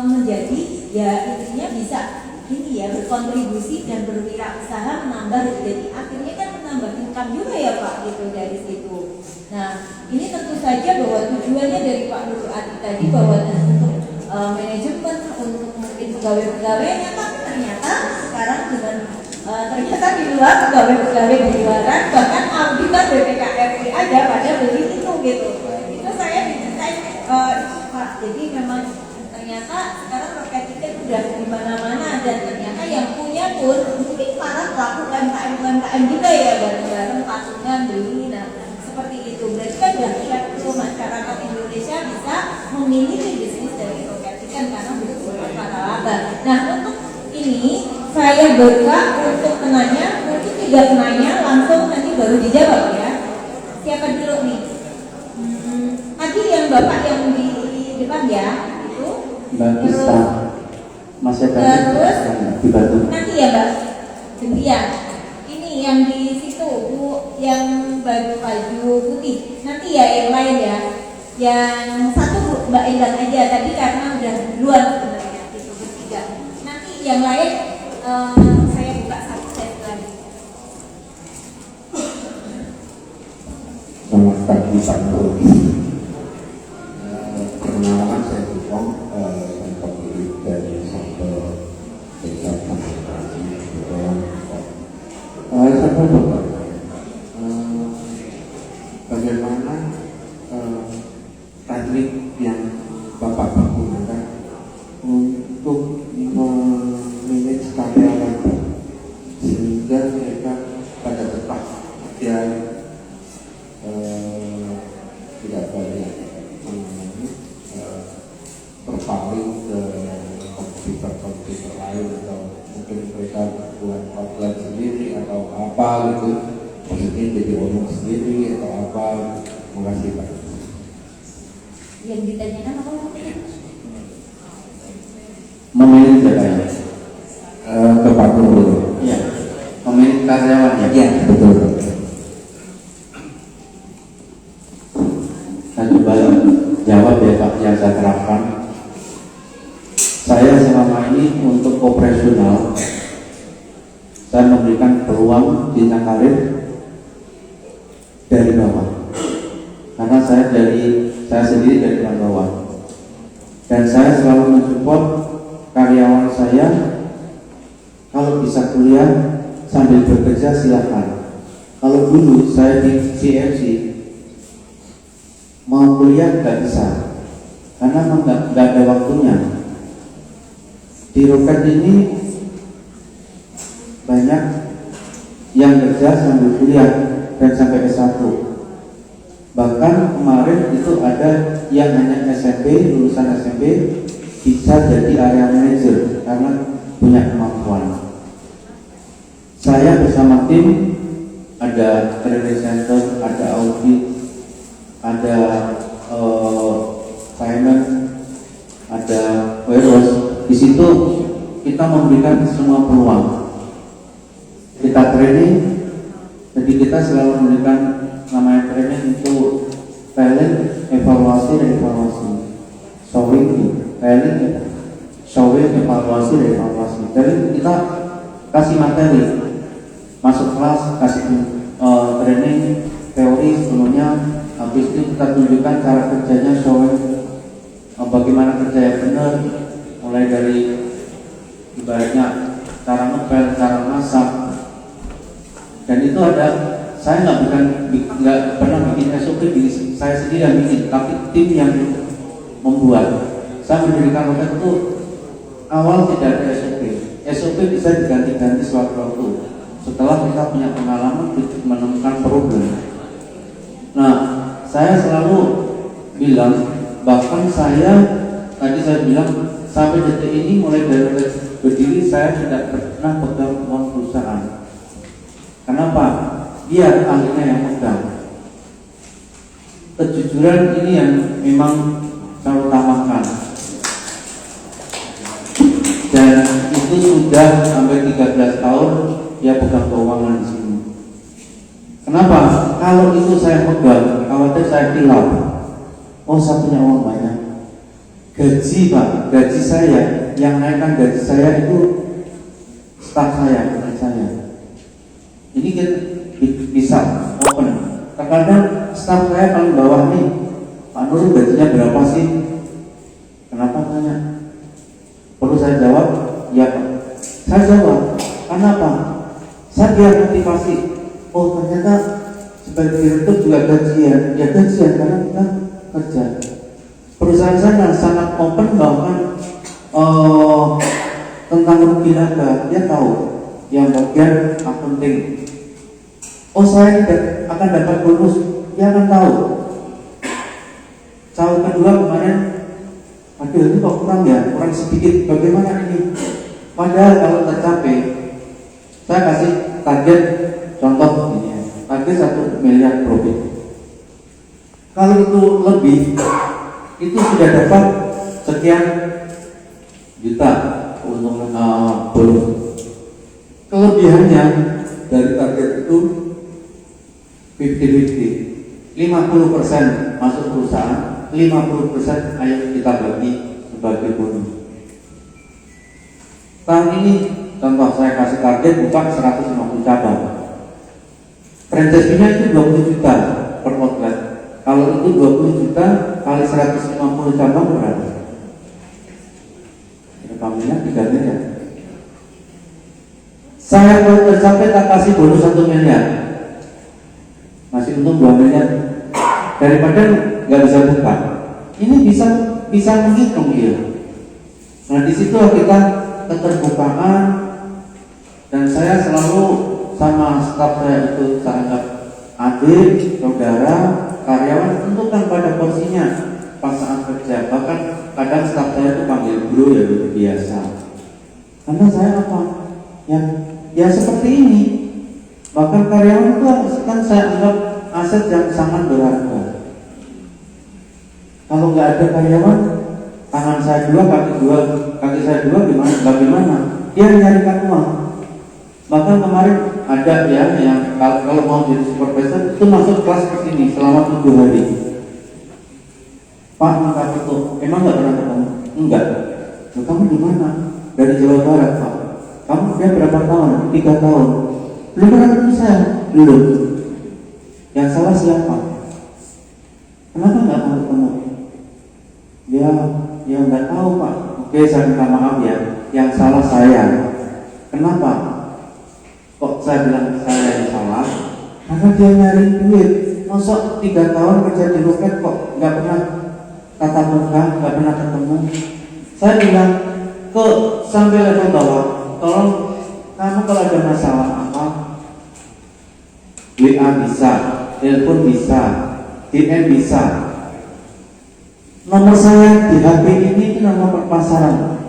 B: menjadi ya intinya bisa ini ya berkontribusi dan berwirausaha menambah, jadi akhirnya kan menambah income juga ya Pak gitu dari situ. Nah ini tentu saja bahwa tujuannya dari Pak Nurul Adi tadi bahwa untuk manajemen, untuk mungkin pegawai-pegawainya, tapi ternyata sekarang dengan ternyata di luar pegawai-pegawai di luaran bahkan auditor BPKRI ada pada beli itu gitu. Itu saya diceritain Pak, jadi memang ternyata sekarang Rocket Chicken udah di mana-mana dan ternyata yang punya pun mungkin para pelaku UMKM juga ya, bareng-bareng patungan beli. Nah seperti itu berarti kan dahsyat tuh masyarakat Indonesia bisa memiliki bisnis dari Rocket Chicken karena betul para laba. Nah untuk ini saya buka untuk penanya, untuk 3 penanya langsung nanti baru dijawab ya. Siapa dulu nih? Tadi yang Bapak yang di depan ya.
A: Mbak Ista, masih ada
B: terus nanti ya Mbak Cynthia, ini yang di situ Bu, yang baju putih nanti ya, yang lain ya, yang satu Bu Mbak Endang aja tadi karena udah duluan sebenarnya itu bertiga, nanti yang lain saya buka satu set lagi.
D: Selamat pagi Pak Nurul. Perkenalkan saya Bukong, pemilik dari Sambal Desa Konservasi Budaya. Saya mau bertanya, bagaimana teknik yang Bapak gunakan untuk memanage karyawan sehingga mereka pada betah dan tidak banyak berpaling ke komputer lain, atau mungkin mereka buat outlet sendiri atau apa gitu, maksudnya jadi owner sendiri atau apa. Makasih Pak.
B: Yang ditanyakan apa?
A: memanage data ya?
D: Ke Pak Nurul.
A: Iya, memanage karyawan ya?
D: Iya betul.
A: Saya coba jawab ya Pak yang saya terapkan. Saya selama ini untuk operasional saya memberikan peluang jenjang karir dari bawah, karena saya sendiri dari bawah, dan saya selalu mensupport karyawan saya. Kalau bisa kuliah sambil bekerja silakan. Kalau dulu saya di CFC mau kuliah nggak bisa, karena nggak ada waktunya. Di Roket ini banyak yang kerja sambil kuliah dan sampai S1. Bahkan kemarin itu ada yang hanya SMP, lulusan SMP bisa jadi area manager karena punya kemampuan. Saya bersama tim ada training center, ada audit, ada finance, ada warehouse. Di situ kita memberikan semua peluang. Kita training, jadi kita selalu memberikan namanya training untuk talent, evaluasi dan evaluasi, showing, talent, showing, evaluasi dan evaluasi. Jadi kita kasih materi, masuk kelas, kasih training teori sebelumnya, habis itu kita tunjukkan cara kerjanya, showing bagaimana kerja yang benar, mulai dari ibaratnya cara ngepel, cara masak. Dan itu ada, saya nggak pernah bikin SOP diri saya sendiri yang bikin, tapi tim yang membuat. Saya mendirikan Roket itu awal tidak ada SOP. SOP bisa diganti-ganti sewaktu-waktu setelah kita punya pengalaman menemukan problem. Nah, saya selalu bilang, bahkan tadi saya bilang sampai detik ini mulai dari berdiri saya tidak pernah pegang uang perusahaan. Kenapa? Biar ahlinya yang pegang. Kejujuran ini yang memang saya utamakan. Dan itu sudah sampai 13 tahun dia pegang keuangan di sini. Kenapa? Kalau itu saya pegang, khawatir saya hilang. Oh, saya punya uang banyak. Gaji Pak, gaji saya yang naikkan gaji saya itu staf saya, bukan saya. Ini kan bisa open. Terkadang staf saya paling bawah nih, Pak Nur gajinya berapa sih? Kenapa tanya? Perlu saya jawab? Ya Pak. Saya jawab. Kenapa? Saya biar motivasi. Oh ternyata sebagai direktur juga gajian. Ya gajian karena kita kerja. Perusahaan saya sangat open, bahkan tentang rugi laba dia tahu. Yang bagian akunting. Oh saya akan dapat bonus, dia akan tahu. Tahun kedua kemarin, aduh ini kok kurang ya, kurang sedikit. Bagaimana ini? Padahal kalau tercapai, saya kasih target contoh ini ya, target 1 miliar profit. Kalau itu lebih, itu sudah dapat sekian juta untuk bonus. Kelebihannya dari target itu 50-50, 50% masuk perusahaan, 50% ayo kita bagi sebagai bonus. Tahun ini contoh saya kasih target buka 150 cabang. Franchise-nya itu 20 juta per outlet. Kalau itu 20 juta kali 150 cabang berapa? Rekamnya 3 miliar. Saya kalau tercapai tak kasih bonus 1 miliar, masih untung 2 miliar. Daripada nggak bisa buka, ini bisa menghitung dia. Nah di situ kita keterbukaan, dan saya selalu sama staf saya itu saya anggap adik, saudara, karyawan, tentukan pada porsinya pas saat kerja. Bahkan kadang staf saya itu panggil bro ya, itu biasa. Karena saya apa? Ya seperti ini. Bahkan karyawan itu kan saya anggap aset yang sangat berharga. Kalau nggak ada karyawan, tangan saya dua, kaki saya dua, bagaimana? Dia nyarikan uang. Bahkan kemarin ada ya yang kalau mau jadi supervisor itu masuk kelas ke sini selama 7 hari. Pak minta foto, emang nggak pernah ketemu? Enggak. Loh, kamu di mana? Dari Jawa Barat Pak. Kamu dia berapa tahun? 3 tahun. Belum pernah ketemu saya? Belum. Yang salah siapa? Kenapa nggak mau ketemu? Ya nggak tahu Pak. Oke, saya minta maaf ya. Yang salah saya. Kenapa? Kok saya bilang saya yang salah? Karena dia nyari duit. Masa 3 tahun kerja di loket kok nggak pernah tatap muka, nggak pernah ketemu. Saya bilang ke sampai level bawah, tolong kamu kalau ada masalah apa, WA bisa, telepon bisa, DM bisa. Nomor saya di HP ini nomor perpasaran,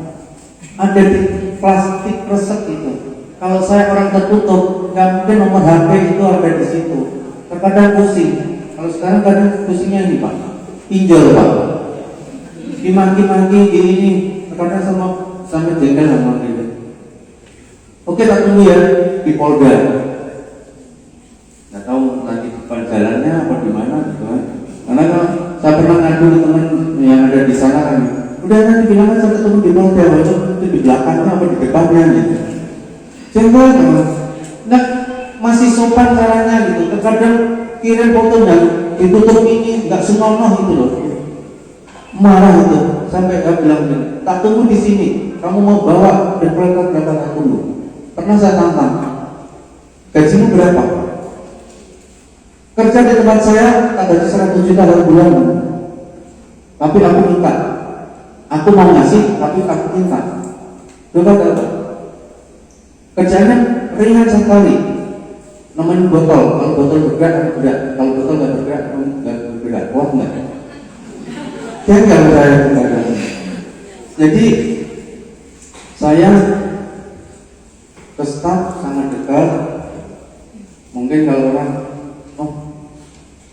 A: ada di plastik resep itu. Kalau saya orang tertutup, nggak mungkin nomor HP itu ada di situ. Terkadang pusing. Kalau sekarang kadang pusingnya ini Pak, pinjol Pak, dimaki-maki ini, terkadang sampai jengkel sama gitu. Oke, tak tunggu ya di Polda. Nggak tahu nanti depan jalannya apa di mana gitu kan. Karena kalau saya pernah ngadu ke teman yang ada di sana kan, udah nanti bilang aja ketemu di Polda, itu di belakangnya apa di depannya gitu. Jengkel teman. Nah, masih sopan caranya gitu. Terkadang kirim foto dan ditutup ini nggak senonoh itu loh. Marah itu sampai saya bilang gini, tak tunggu di sini. Kamu mau bawa deployment berapa tak tunggu. Pernah saya tantang. Gajimu berapa? Kerja di tempat saya tak gaji 100 juta per bulan. Tapi aku minta. Aku mau ngasih, tapi aku minta. Coba dapat. Kerjanya ringan sekali. Namanya botol. Kalau botol bergerak, bergerak. Kalau botol nggak bergerak, nggak bergerak. Kuat nggak? Dia nggak bergerak. Jadi saya ke staf sangat dekat. Mungkin kalau orang, oh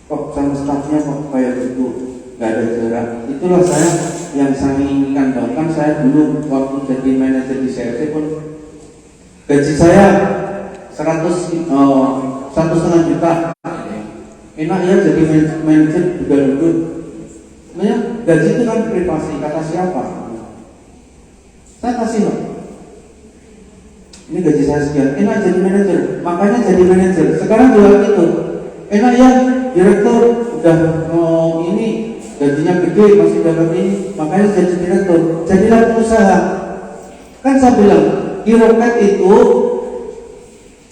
A: kok sama stafnya kok kayak gitu, nggak ada jarak. Itulah saya yang saya inginkan. Bahkan saya dulu waktu jadi manajer di CRT pun gaji saya 1,5 juta. Enak ya jadi manajer juga duduk. Sebenarnya gaji itu kan privasi, kata siapa? Saya kasih loh. Ini gaji saya sekian. Enak jadi manajer, makanya jadi manajer. Sekarang juga gitu. Enak ya direktur udah ini gajinya gede masih dapat ini, makanya jadi direktur. Jadilah pengusaha. Kan saya bilang di roket itu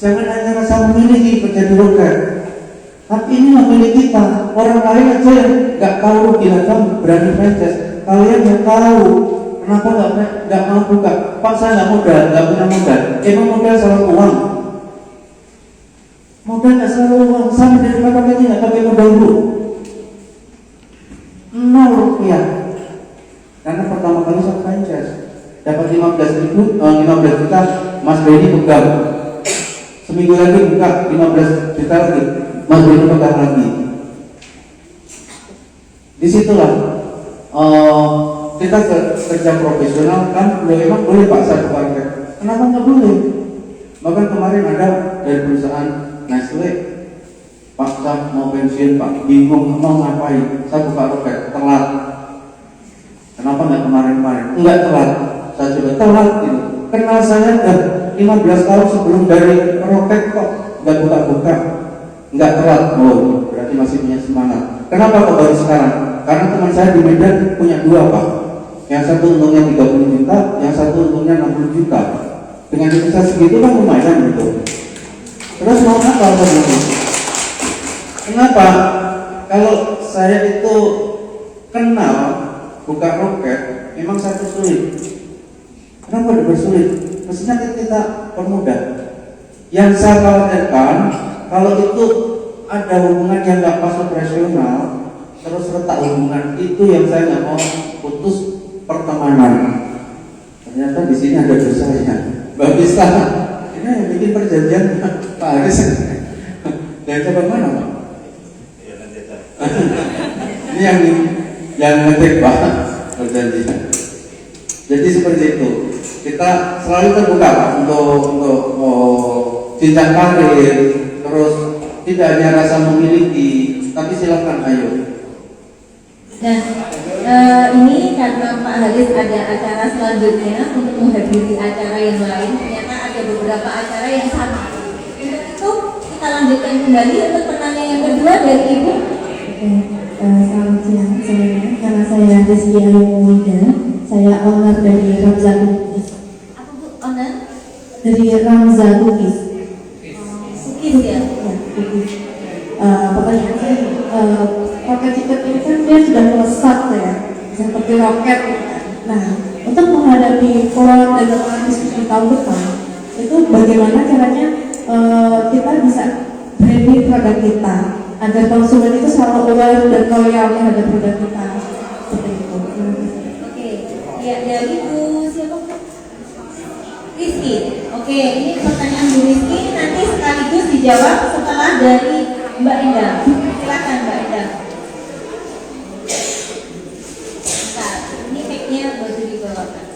A: jangan hanya rasa memiliki kerja di roket, tapi ini memiliki kita. Orang lain aja yang nggak tahu rugi kamu berani franchise. Kalian yang tahu kenapa nggak mau buka? Pak saya nggak modal, nggak punya modal. Emang modal selalu uang? Modal nggak selalu uang. Sama dari apa aja nggak pakai modal dulu. 0 rupiah. Karena pertama kali saya franchise dapat 15 juta, Mas Benny pegang. Seminggu lagi buka 15 juta lagi, Mas Benny pegang lagi. Disitulah kita kerja profesional kan. Memang boleh Pak saya buka roket, kenapa nggak boleh? Bahkan kemarin ada dari perusahaan Nestle, Pak saya mau pensiun Pak, bingung mau ngapain, saya buka roket, telat. Kenapa nggak kemarin-kemarin? Enggak telat, saya coba telat gitu. Kenal saya udah 15 tahun sebelum dari roket kok nggak buka-buka, nggak telat. Oh, berarti masih punya semangat. Kenapa kok baru sekarang? Karena teman saya di Medan punya 2 Pak. Yang satu untungnya 30 juta, yang satu untungnya 60 juta. Dengan investasi segitu kan lumayan gitu. Terus mau apa kalau begitu? Kenapa? Kalau saya itu kenal buka roket, memang satu sulit. Kenapa dipersulit? Mestinya kita permudah. Yang saya khawatirkan kalau itu ada hubungan yang nggak pas operasional, terus retak hubungan, itu yang saya nggak mau putus pertemanan. Ternyata di sini ada dosanya. Bagus lah. Ini yang bikin perjanjian Pak Haris. Dari cabang mana Pak? Ini yang ngetik Pak perjanjian. Jadi seperti itu. Kita selalu terbuka Pak untuk jenjang karir, terus tidak hanya rasa memiliki, tapi silakan ayo.
B: Nah, ini karena Pak Haris ada acara selanjutnya untuk menghadiri acara yang lain, ternyata ada beberapa acara yang sama. Untuk itu kita lanjutkan kembali untuk pertanyaan yang kedua dari Ibu.
E: Selamat siang semuanya. Karena saya Rizky Alimulida, saya owner dari Ramza Cookies.
B: Apa Bu? Owner?
E: Dari Ramza Cookies.
B: Cookies ya?
E: Ya, cookies. Pertanyaan saya, roket tiket ini kan dia sudah melesat ya, seperti roket. Nah, untuk menghadapi corona dan krisis di tahun depan, itu bagaimana caranya kita bisa branding produk kita agar konsumen itu selalu aware dan loyal terhadap produk kita, seperti itu.
B: Oke, ya dari Bu siapa Bu? Rizky. Oke, ini pertanyaan Bu Rizky nanti sekaligus dijawab setelah dari Mbak Endang. Silakan Mbak Endang. Nah, ini mic-nya boleh dibawakan.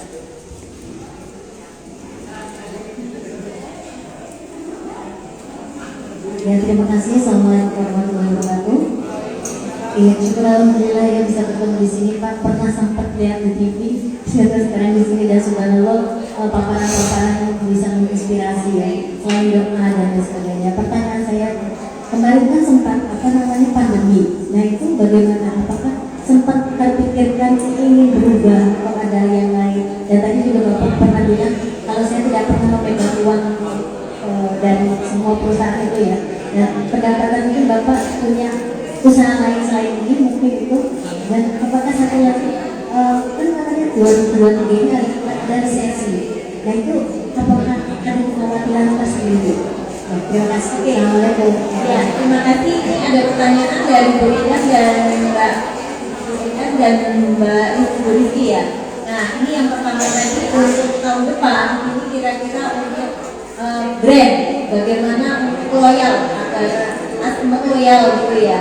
E: Ya, terima kasih. Assalamualaikum warahmatullahi wabarakatuh. Iya, syukur alhamdulillah ya bisa bertemu di sini Pak. Pernah sempat lihat di TV, ternyata sekarang di sini dan subhanallah paparan-paparan yang bisa menginspirasi ya, selain doa dan lain sebagainya. Pertanyaan saya, kemarin kan sempat pandemi. Nah itu bagaimana? Apakah sempat terpikirkan ingin berubah atau ada yang lain? Dan tadi juga Bapak pernah bilang kalau saya tidak pernah memegang uang dari semua perusahaan itu ya. Dan pendapatan mungkin Bapak punya usaha lain selain ini mungkin itu. Dan apakah satu lagi kan katanya 2023 ini ada resesi. Nah itu apakah ada kekhawatiran tersendiri? Nah, terima kasih. Assalamualaikum.
B: Ya, terima kasih. Ini ada pertanyaan dari Bu Endang dan Mbak Endang dan Mbak Rizky ya. Nah, ini yang pertama tadi untuk tahun depan ini kira-kira untuk brand, bagaimana untuk loyal agar customer loyal gitu ya.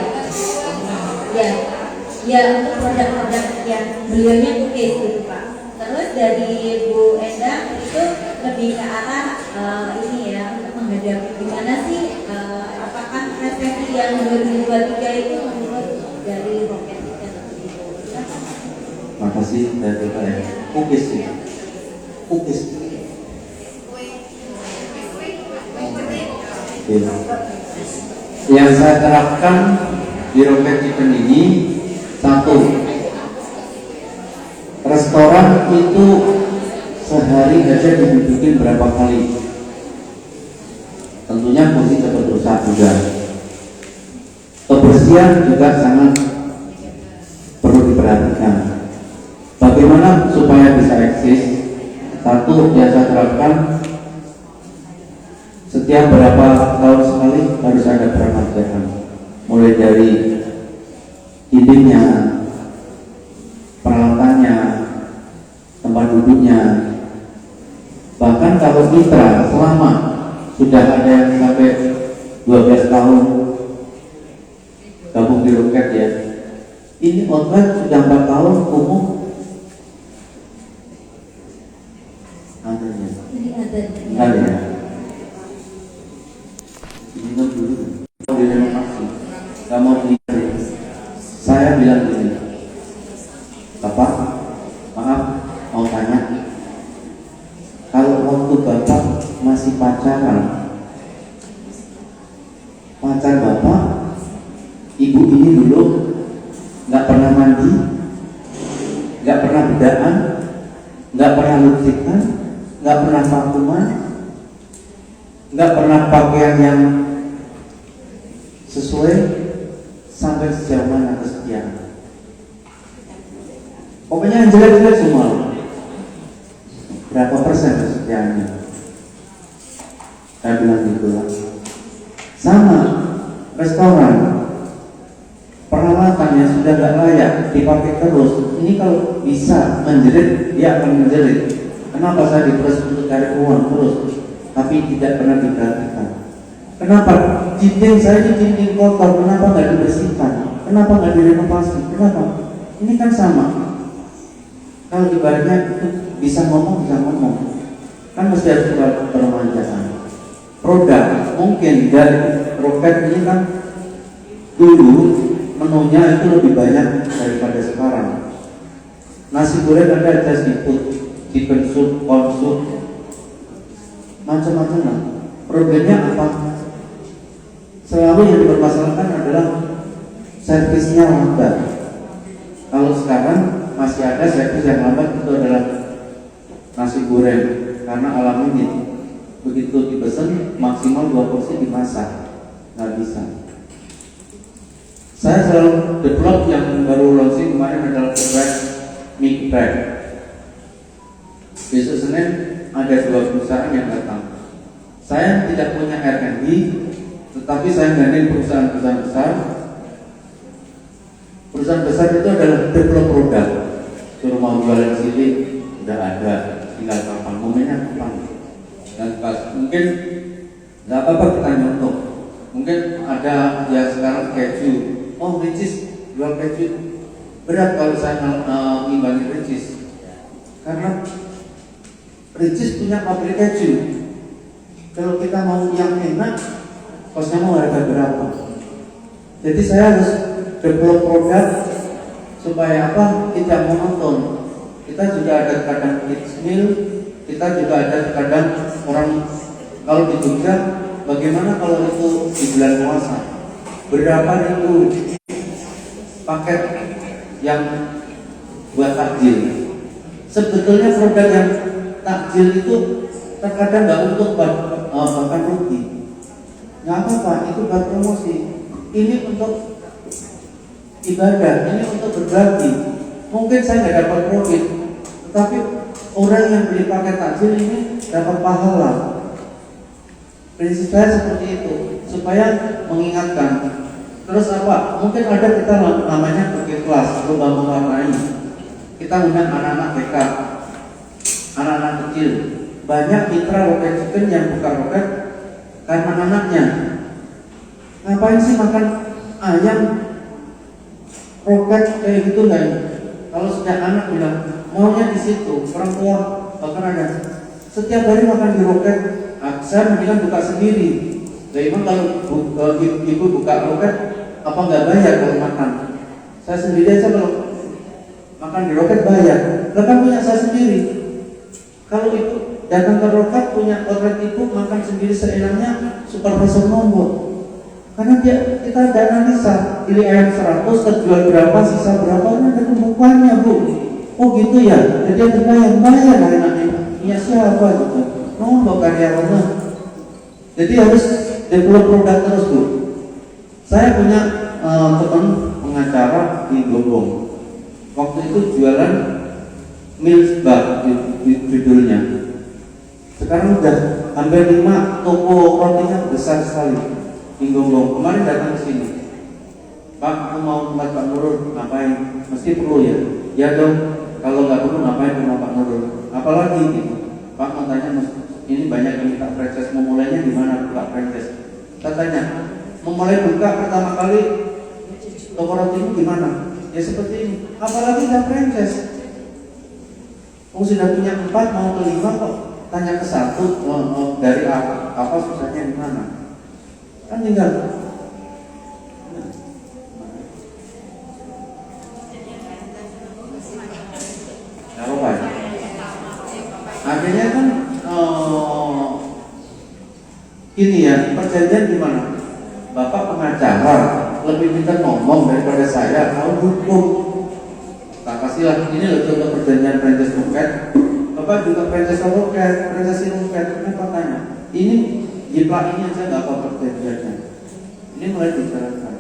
B: Ya untuk produk-produk yang beliaunya cookies gitu Pak. Terus dari Bu Endang itu lebih ke arah ini ya, untuk menghadapi gimana sih apakah resesi yang 2023 itu menurut dari roket kita itu.
A: Makasih dari Pak ya. Cookies ya. Cookies. Oke. Yang saya terapkan di Rocket Chicken ini, satu, restoran itu sehari aja dibikin berapa kali. Tentunya fungsi cepat rusak juga. Kebersihan juga sangat perlu diperhatikan. Bagaimana supaya bisa eksis? Satu, yang saya terapkan, setiap berapa tahun sekali harus ada peremajaan, mulai dari dindingnya, peralatannya, tempat duduknya. Bahkan kalau mitra selama sudah ada yang sampai 12 tahun gabung di Roket ya, ini outlet sudah 4 tahun umum adanya.
B: Ini ada.
A: Ada ya. Ini kan dulu mau direnovasi, nggak mau dibeli. Saya bilang gini, Bapak, maaf mau tanya, kalau waktu Bapak masih pacar Bapak, ibu ini dulu nggak pernah mandi, nggak pernah bedaan, nggak pernah lipstikan, nggak pernah vakuman, nggak pernah pakaian yang sesuai, sampai sejauh mana kesetiaan. Pokoknya yang jelek-jelek semua. Berapa persen kesetiaannya? Saya bilang gitu lah. Sama restoran, peralatannya sudah gak layak dipakai terus. Ini kalau bisa menjerit, dia akan menjerit. Kenapa saya diperas untuk cari uang terus, tapi tidak pernah diperhatikan? Kenapa dinding saya ini dinding kotor? Kenapa nggak dibersihkan? Kenapa nggak direnovasi? Kenapa? Ini kan sama. Kalau ibaratnya itu bisa ngomong, kan mesti harus peremajaan. Produk mungkin dari Roket ini kan dulu menunya itu lebih banyak daripada sekarang. Nasi goreng ada just food, chicken soup, corn soup, macam-macam lah. Problemnya apa? Selalu yang dipermasalahkan adalah servisnya lambat. Kalau sekarang masih ada servis yang lambat, itu adalah nasi goreng, karena aluminium. Begitu dipesan maksimal 2 porsi dimasak, nggak bisa. Saya selalu develop yang baru launching kemarin adalah bread, meat bread. Besok Senin ada 2 perusahaan yang datang. Saya tidak punya R&D, tetapi saya gandeng perusahaan-perusahaan besar. Perusahaan besar itu adalah develop produk. Suruh mau jualan sini sudah ada, tinggal kapan momennya kapan. Dan mungkin nggak apa-apa kita nyontok. Mungkin ada ya sekarang keju. Oh, Ricis jual keju. Berat kalau saya ngimbangi Ricis, karena Ricis punya pabrik keju. Kalau kita mau yang enak, kosnya mau harga berapa? Jadi saya harus develop produk supaya apa? Tidak monoton. Kita juga ada kadang kids meal, kita juga ada kadang orang kalau di Jogja, bagaimana kalau itu di bulan puasa? Berapa ribu paket yang buat takjil? Sebetulnya produk yang takjil itu terkadang nggak untuk bahkan rugi. Nggak apa-apa, itu buat promosi. Ini untuk ibadah, ini untuk berbagi. Mungkin saya nggak dapat profit, tapi orang yang beli paket takjil ini dapat pahala. Prinsip saya seperti itu, supaya mengingatkan. Terus apa? Mungkin ada kita namanya pakai kelas, lomba mewarnai. Kita undang anak-anak TK, anak-anak kecil. Banyak mitra Rocket Chicken yang buka roket karena anaknya. Ngapain sih makan ayam roket kayak gitu kan? Kalau sejak anak bilang maunya di situ, orang tua bahkan ada setiap hari makan di roket. Saya mendingan buka sendiri. Jadi emang kalau ibu buka roket apa nggak bayar kalau makan? Saya sendiri aja kalau makan di roket bayar. Bahkan punya saya sendiri. Kalau ibu datang ke roket punya roket ibu makan sendiri seenaknya, supervisor nombor. Karena kita ada analisa, pilih ayam 100 terjual berapa, sisa berapa, ini ada pembukuannya bu. Oh gitu ya, jadi ada bayar lah enaknya. Iya siapa gitu, nombor karyawannya. Jadi harus develop produk terus bu. Saya punya teman pengacara di Gombong. Waktu itu jualan milk bar di judulnya. Sekarang udah hampir 5 toko rotinya besar sekali. Gombong. Kemarin datang ke sini, Pak, aku mau tempat Pak Nurul, ngapain? Mesti perlu ya? Ya dong, kalau nggak perlu ngapain sama Pak Nurul? Apalagi gitu. Pak mau tanya, ini banyak yang minta franchise, mau mulainya di mana buka franchise? Katanya, memulai buka pertama kali toko roti ini gimana? Ya seperti ini. Apalagi nggak franchise? Sudah punya 4 mau ke 5 kok? Tanya ke 1 dari apa susahnya di mana? Kan tinggal apa ya? Akhirnya kan ini ya, perjanjian gimana? Bapak pengacara lebih pintar ngomong daripada saya, tahu hukum. Tak kasihlah ini loh contoh perjanjian franchise roket. Bapak juga franchise roket, franchise roket. Kenapa tanya? Ini jiplak ini aja nggak apa perjanjiannya. Ini mulai dibicarakan.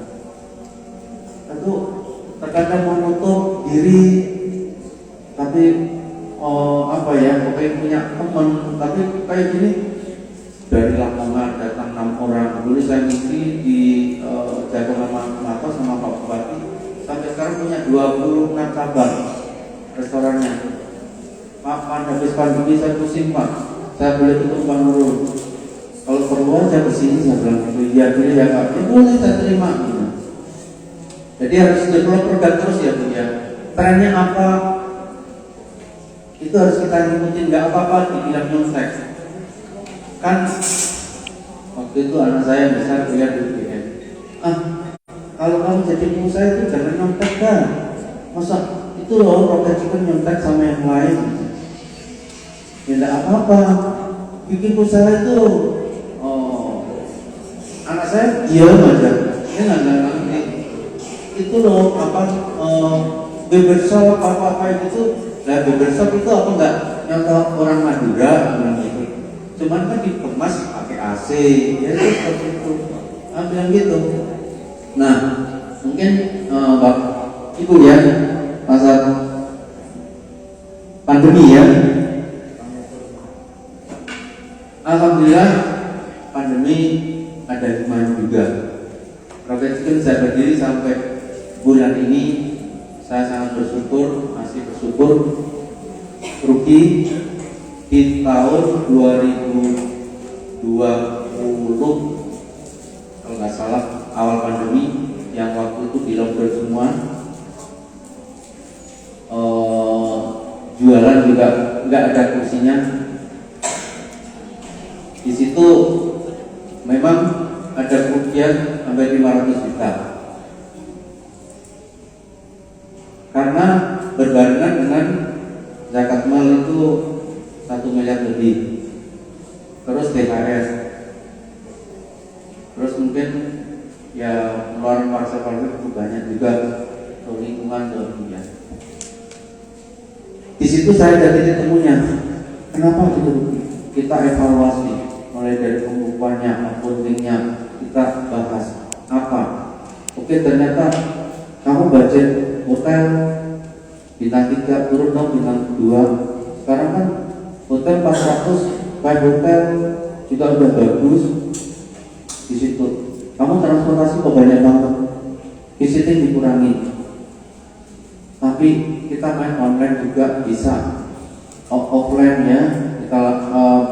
A: Tentu terkadang menutup diri, tapi apa ya? Pokoknya punya teman, tapi kayak gini dari Lamongan datang 6 orang. Dulu saya ngisi di Jagoan Mato sama Pak Bupati. Sampai sekarang punya 26 cabang restorannya. Pak, habis pandemi saya pusing Pak. Saya boleh tutup Pak Nurul. Kalau perlu aja kesini saya bilang ya boleh ya Pak, ya boleh saya terima. Jadi harus develop produk terus ya Bu ya. Trennya apa? Itu harus kita ngikutin, nggak apa-apa dibilang nyontek. Kan waktu itu anak saya yang besar kuliah di UGM. Kalau kamu jadi pengusaha itu jangan nyontek kan. masa itu loh Rocket Chicken nyontek sama yang lain. Tidak apa-apa, bikin usaha itu anak saya diam aja, dia nggak ngerti itu loh barbershop apa itu. Nah barbershop itu apa nggak nyontok orang Madura bilang gitu, cuman kan dikemas pakai AC ya seperti itu, bilang gitu. Nah mungkin Bapak Ibu ya, masa pandemi ya, alhamdulillah pandemi ada hikmahnya juga. Rocket Chicken saya berdiri sampai bulan ini, saya sangat bersyukur, masih bersyukur. Rugi di tahun 2020 kalau nggak salah awal pandemi, yang waktu itu di lockdown semua, jualan juga nggak ada kursinya. Di situ memang ada kerugian sampai 500 juta karena berbarengan dengan zakat mal itu 1 miliar lebih, terus THR, terus mungkin ya pengeluaran parcel itu banyak juga untuk lingkungan dan dunia. Di situ saya jadi temunya, kenapa gitu kita evaluasi mulai dari pembukuannya, accountingnya, kita bahas apa. Oke, ternyata kamu budget hotel bintang 3 turun dong bintang 2. Sekarang kan hotel 400, kayak hotel juga udah bagus. Di situ kamu transportasi kok banyak banget, visiting dikurangi, tapi kita main online juga bisa, offline ya kita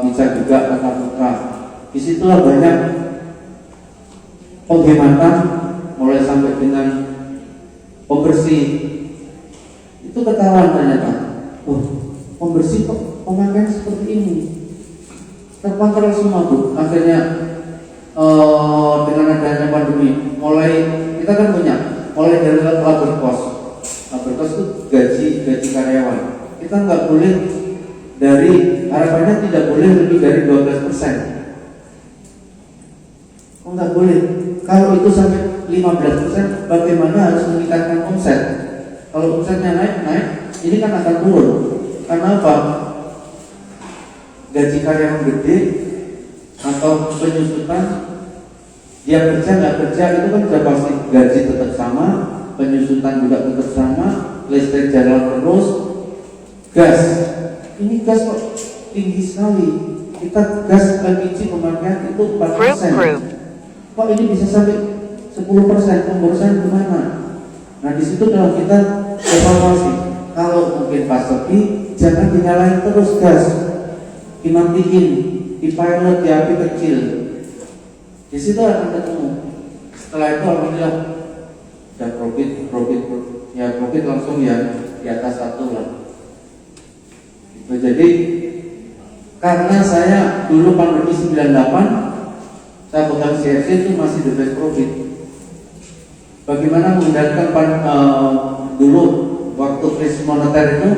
A: bisa juga tatap muka. Disitulah banyak penghematan, mulai sampai dengan pembersih itu ketahuan ternyata. Pembersih kok pemakaian seperti ini, terkontrol semua Bu. Akhirnya dengan adanya pandemi, mulai kita kan punya mulai dari labor cost itu gaji karyawan, kita nggak boleh dari harapannya tidak boleh lebih dari 12%. Nggak boleh. Kalau itu sampai 15%, bagaimana harus meningkatkan omset? Kalau omsetnya naik, ini kan akan turun. Karena apa? Gaji karyawan gede atau penyusutan, dia kerja nggak kerja itu kan sudah pasti gaji tetap sama, penyusutan juga tetap sama, listrik jalan terus, gas. Ini gas kok tinggi sekali. Kita gas LPG pemakaian itu 4%. Kok ini bisa sampai 10%? Pembosan gimana? Nah di situ kalau kita evaluasi, kalau mungkin pas sepi, jangan dinyalain terus gas, dimatiin, dipilot di api kecil. Di situ akan ketemu. Setelah itu alhamdulillah sudah profit langsung ya di atas 1 lah. Jadi karena saya dulu pandemi 98 saya pegang CFC itu masih the best profit. Bagaimana mengendalikan dulu waktu krisis moneter itu,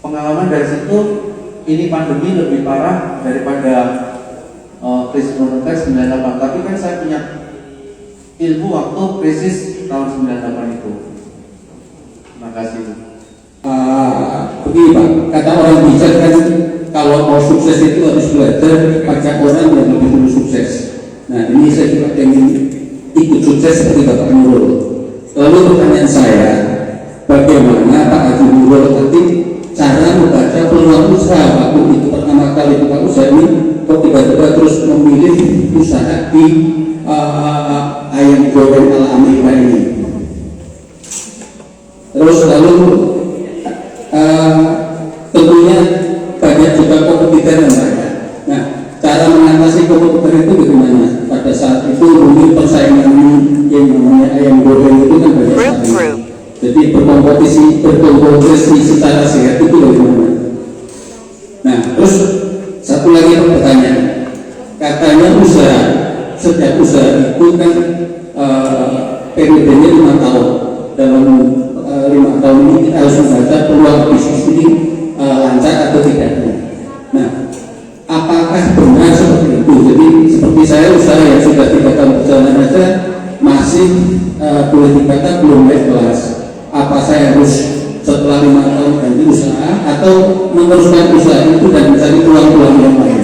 A: pengalaman dari situ, ini pandemi lebih parah daripada krisis moneter 98. Tapi kan saya punya ilmu waktu krisis tahun 98 itu. Terima kasih.
F: Begini Pak, kata orang bijak kan kalau mau sukses itu harus belajar pakai orang yang lebih dulu sukses. Nah ini saya juga ingin ikut sukses seperti Bapak Nurul. Lalu pertanyaan saya, bagaimana Pak Haji Nurul nanti cara membaca peluang usaha waktu itu pertama kali buka usaha ini, kok tiba-tiba terus memilih usaha di ayam goreng ala Amerika ini. Terus lalu tentunya banyak juga kompetitor mereka. Nah, cara mengatasi kompetitor itu bagaimana? Pada saat itu mungkin persaingan yang namanya ayam goreng itu kan banyak sekali. Jadi berkompetisi secara sehat itu bagaimana? Nah, terus satu lagi pertanyaan. Katanya setiap usaha itu kan periodenya 5 tahun. Dalam 5 harus setelah 5 tahun ganti usaha atau meneruskan usaha itu dan mencari peluang-peluang yang lain.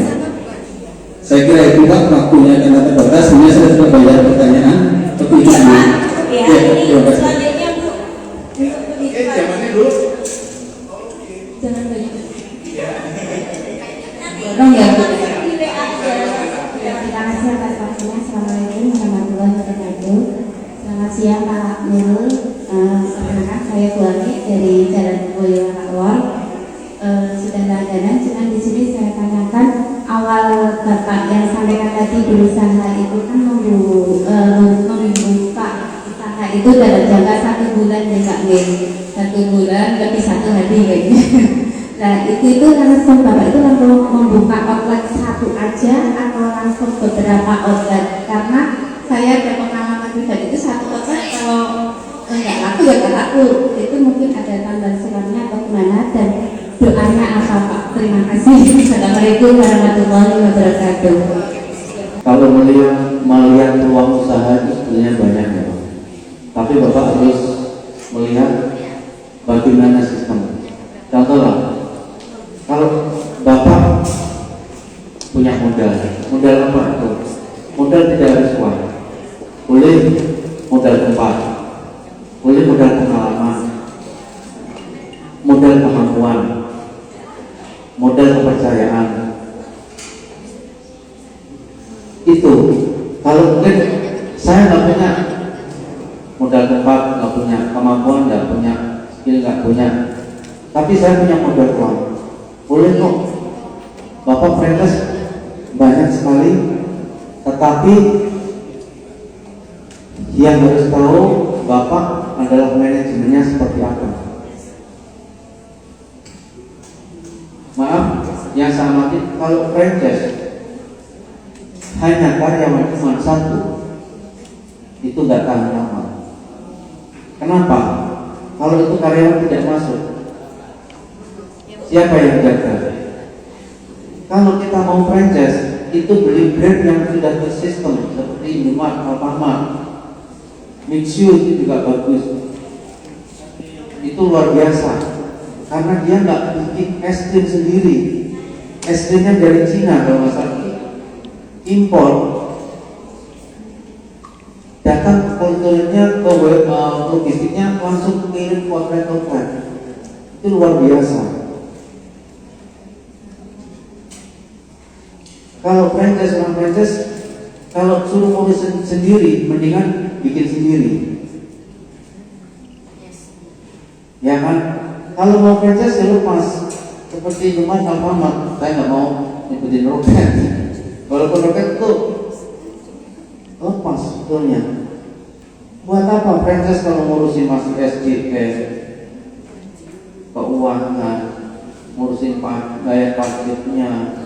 F: Saya kira itu Pak, waktunya karena terbatas. Sebenarnya saya sudah banyak pertanyaan, tapi itu dulu.
B: Ya, ini selanjutnya Bu.
C: Zamannya dulu.
B: Jangan banyak. Dorong ya Bu.
E: Terima kasih atas waktunya. Assalamualaikum warahmatullahi wabarakatuh. Selamat siang Pak Nurul. Perkenalkan saya Tuani dari Jalan Boyolali. Sudah langganan, cuma di sini saya tanyakan awal Bapak yang sampaikan tadi berusaha itu kan membuka usaha itu dalam jangka 1 bulan ya Kak Min. 1 bulan lebih 1 hari kayaknya. Nah itu langsung Bapak itu langsung membuka outlet 1 aja atau langsung beberapa outlet? Karena saya ada pengalaman pribadi itu 1 outlet kalau nggak laku ya nggak laku, itu mungkin ada tambahan suratnya atau gimana, dan doanya apa Pak? Terima kasih. Assalamualaikum warahmatullahi wabarakatuh.
A: Kalau melihat peluang usaha itu sebenarnya banyak ya Pak. Tapi Bapak harus melihat bagaimana sistem. Contohlah, kalau Bapak punya modal apa itu? Modal tidak harus uang. Boleh modal tempat, boleh modal pengalaman, modal kemampuan, modal kepercayaan. Itu kalau mungkin saya nggak punya modal tempat, nggak punya kemampuan, nggak punya skill, nggak punya, tapi saya punya modal uang, boleh kok Bapak franchise banyak sekali. Tetapi yang harus tahu Bapak adalah manajemennya seperti apa. Maaf, yang saya amati kalau franchise hanya karyawan cuma 1, itu nggak tahan lama. Kenapa? Kalau itu karyawan tidak masuk, siapa yang jaga? Kalau kita mau franchise, itu beli brand yang sudah bersistem seperti Indomaret, Alfamart, Mixu itu juga bagus. Itu luar biasa, karena dia nggak bikin es krim sendiri. Es krimnya dari Cina kalau nggak salah, impor. Datang ke konsulennya, ke logistiknya, langsung kirim ke outlet. Itu luar biasa. Kalau franchise, kalau suruh ngurus sendiri, mendingan bikin sendiri. Ya kan? Kalau mau franchise ya lepas. Seperti Indomaret, Alfamart, saya nggak mau ngikutin roket. Walaupun roket itu lepas sebetulnya. Buat apa franchise kalau ngurusin masuk SDP, keuangan, ngurusin gaya parkirnya.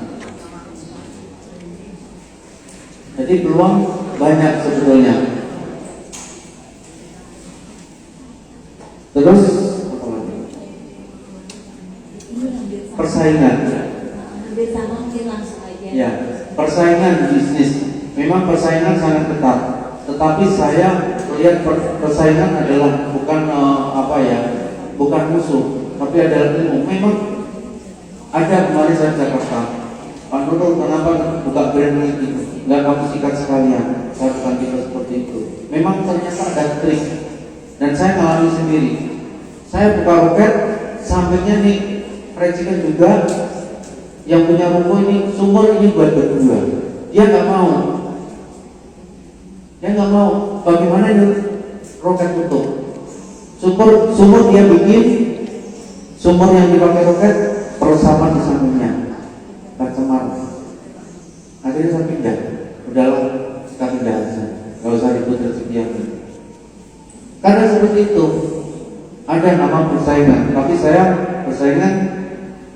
A: Jadi peluang banyak sebetulnya. Terus apa lagi? Persaingan.
B: Hampir sama, mungkin langsung aja.
A: Ya, persaingan bisnis. Memang persaingan sangat ketat. Tetapi saya melihat persaingan adalah bukan bukan musuh, tapi adalah ilmu. Memang ada kemarin saya Jakarta, Pak Nurul kenapa buka brand itu? Nggak kamu sikat sekalian. Saya bukan tipe seperti itu. Memang ternyata ada trik, dan saya mengalami sendiri. Saya buka roket, sampingnya nih percikan juga. Yang punya ruko ini sumur ini buat berdua. Dia nggak mau. Bagaimana ini roket tutup? Sumur dia bikin. Sumur yang dipakai roket peresapan di sampingnya. Tak cemar. Akhirnya saya pindah. Udahlah, kita pindah aja. Gak usah ribut rezeki yang ini. Karena seperti itu, ada nama persaingan. Tapi saya persaingan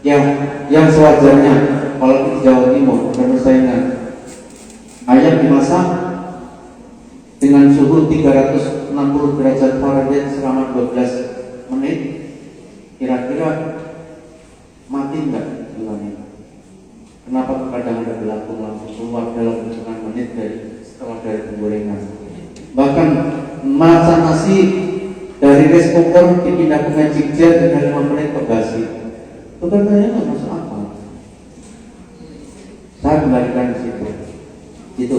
A: yang sewajarnya. Kalau di Jawa Timur ada persaingan. Ayam dimasak dengan suhu 360 derajat Fahrenheit selama 12 menit. Kira-kira mati nggak hewannya? Kenapa kadang ada berlaku langsung keluar dalam hitungan menit setelah dari penggorengan? Bahkan masak nasi dari rice cooker kantor dipindah ke Magic Jet dengan 5 menit ke Basi. Itu kan kayaknya nggak masuk akal. Saya kembalikan di situ. Itu.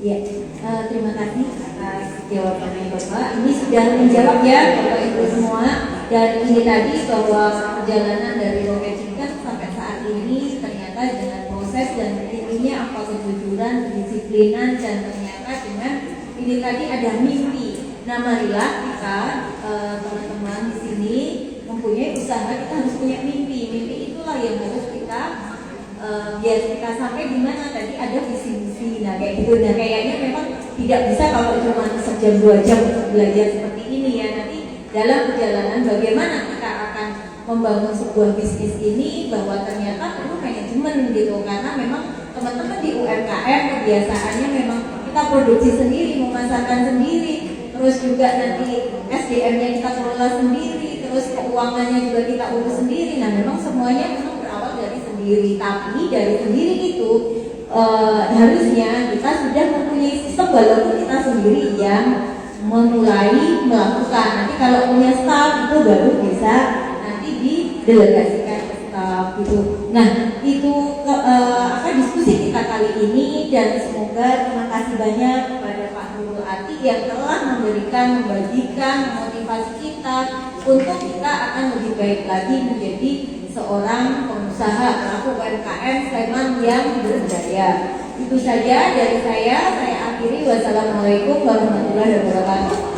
B: Ya, terima kasih atas jawabannya Bapak. Ini sudah menjawab ya Bapak Ibu semua. Dan ini tadi bahwa perjalanan dari Rocket Chicken sampai saat ini ternyata dengan proses dan intinya apa kejujuran, kedisiplinan dan ternyata dengan ini tadi ada mimpi. Nah marilah kita teman-teman di sini mempunyai usaha, kita harus punya mimpi. Mimpi itulah yang harus kita biar kita sampai di mana tadi ada visi-visi. Nah kayak gitu. Nah kayaknya memang tidak bisa kalau cuma sejam 2 jam untuk belajar seperti ini ya. Nanti dalam perjalanan bagaimana kita akan membangun sebuah bisnis ini, bahwa ternyata perlu manajemen gitu, karena memang teman-teman di UMKM kebiasaannya memang kita produksi sendiri, memasarkan sendiri, terus juga nanti SDM-nya kita kelola sendiri, terus keuangannya juga kita urus sendiri. Nah memang semuanya memang berawal dari sendiri, tapi dari sendiri itu harusnya kita sudah mempunyai sistem walaupun kita sendiri yang memulai melakukan. Nanti kalau punya staff itu baru bisa nanti didelegasikan ke staff gitu. Nah itu diskusi kita kali ini, dan semoga terima kasih banyak kepada Pak Nurul Ati yang telah membagikan motivasi kita untuk kita akan lebih baik lagi menjadi seorang pengusaha pelaku UMKM Sleman yang berdaya. Itu saja dari saya akhiri. Wassalamualaikum warahmatullahi wabarakatuh.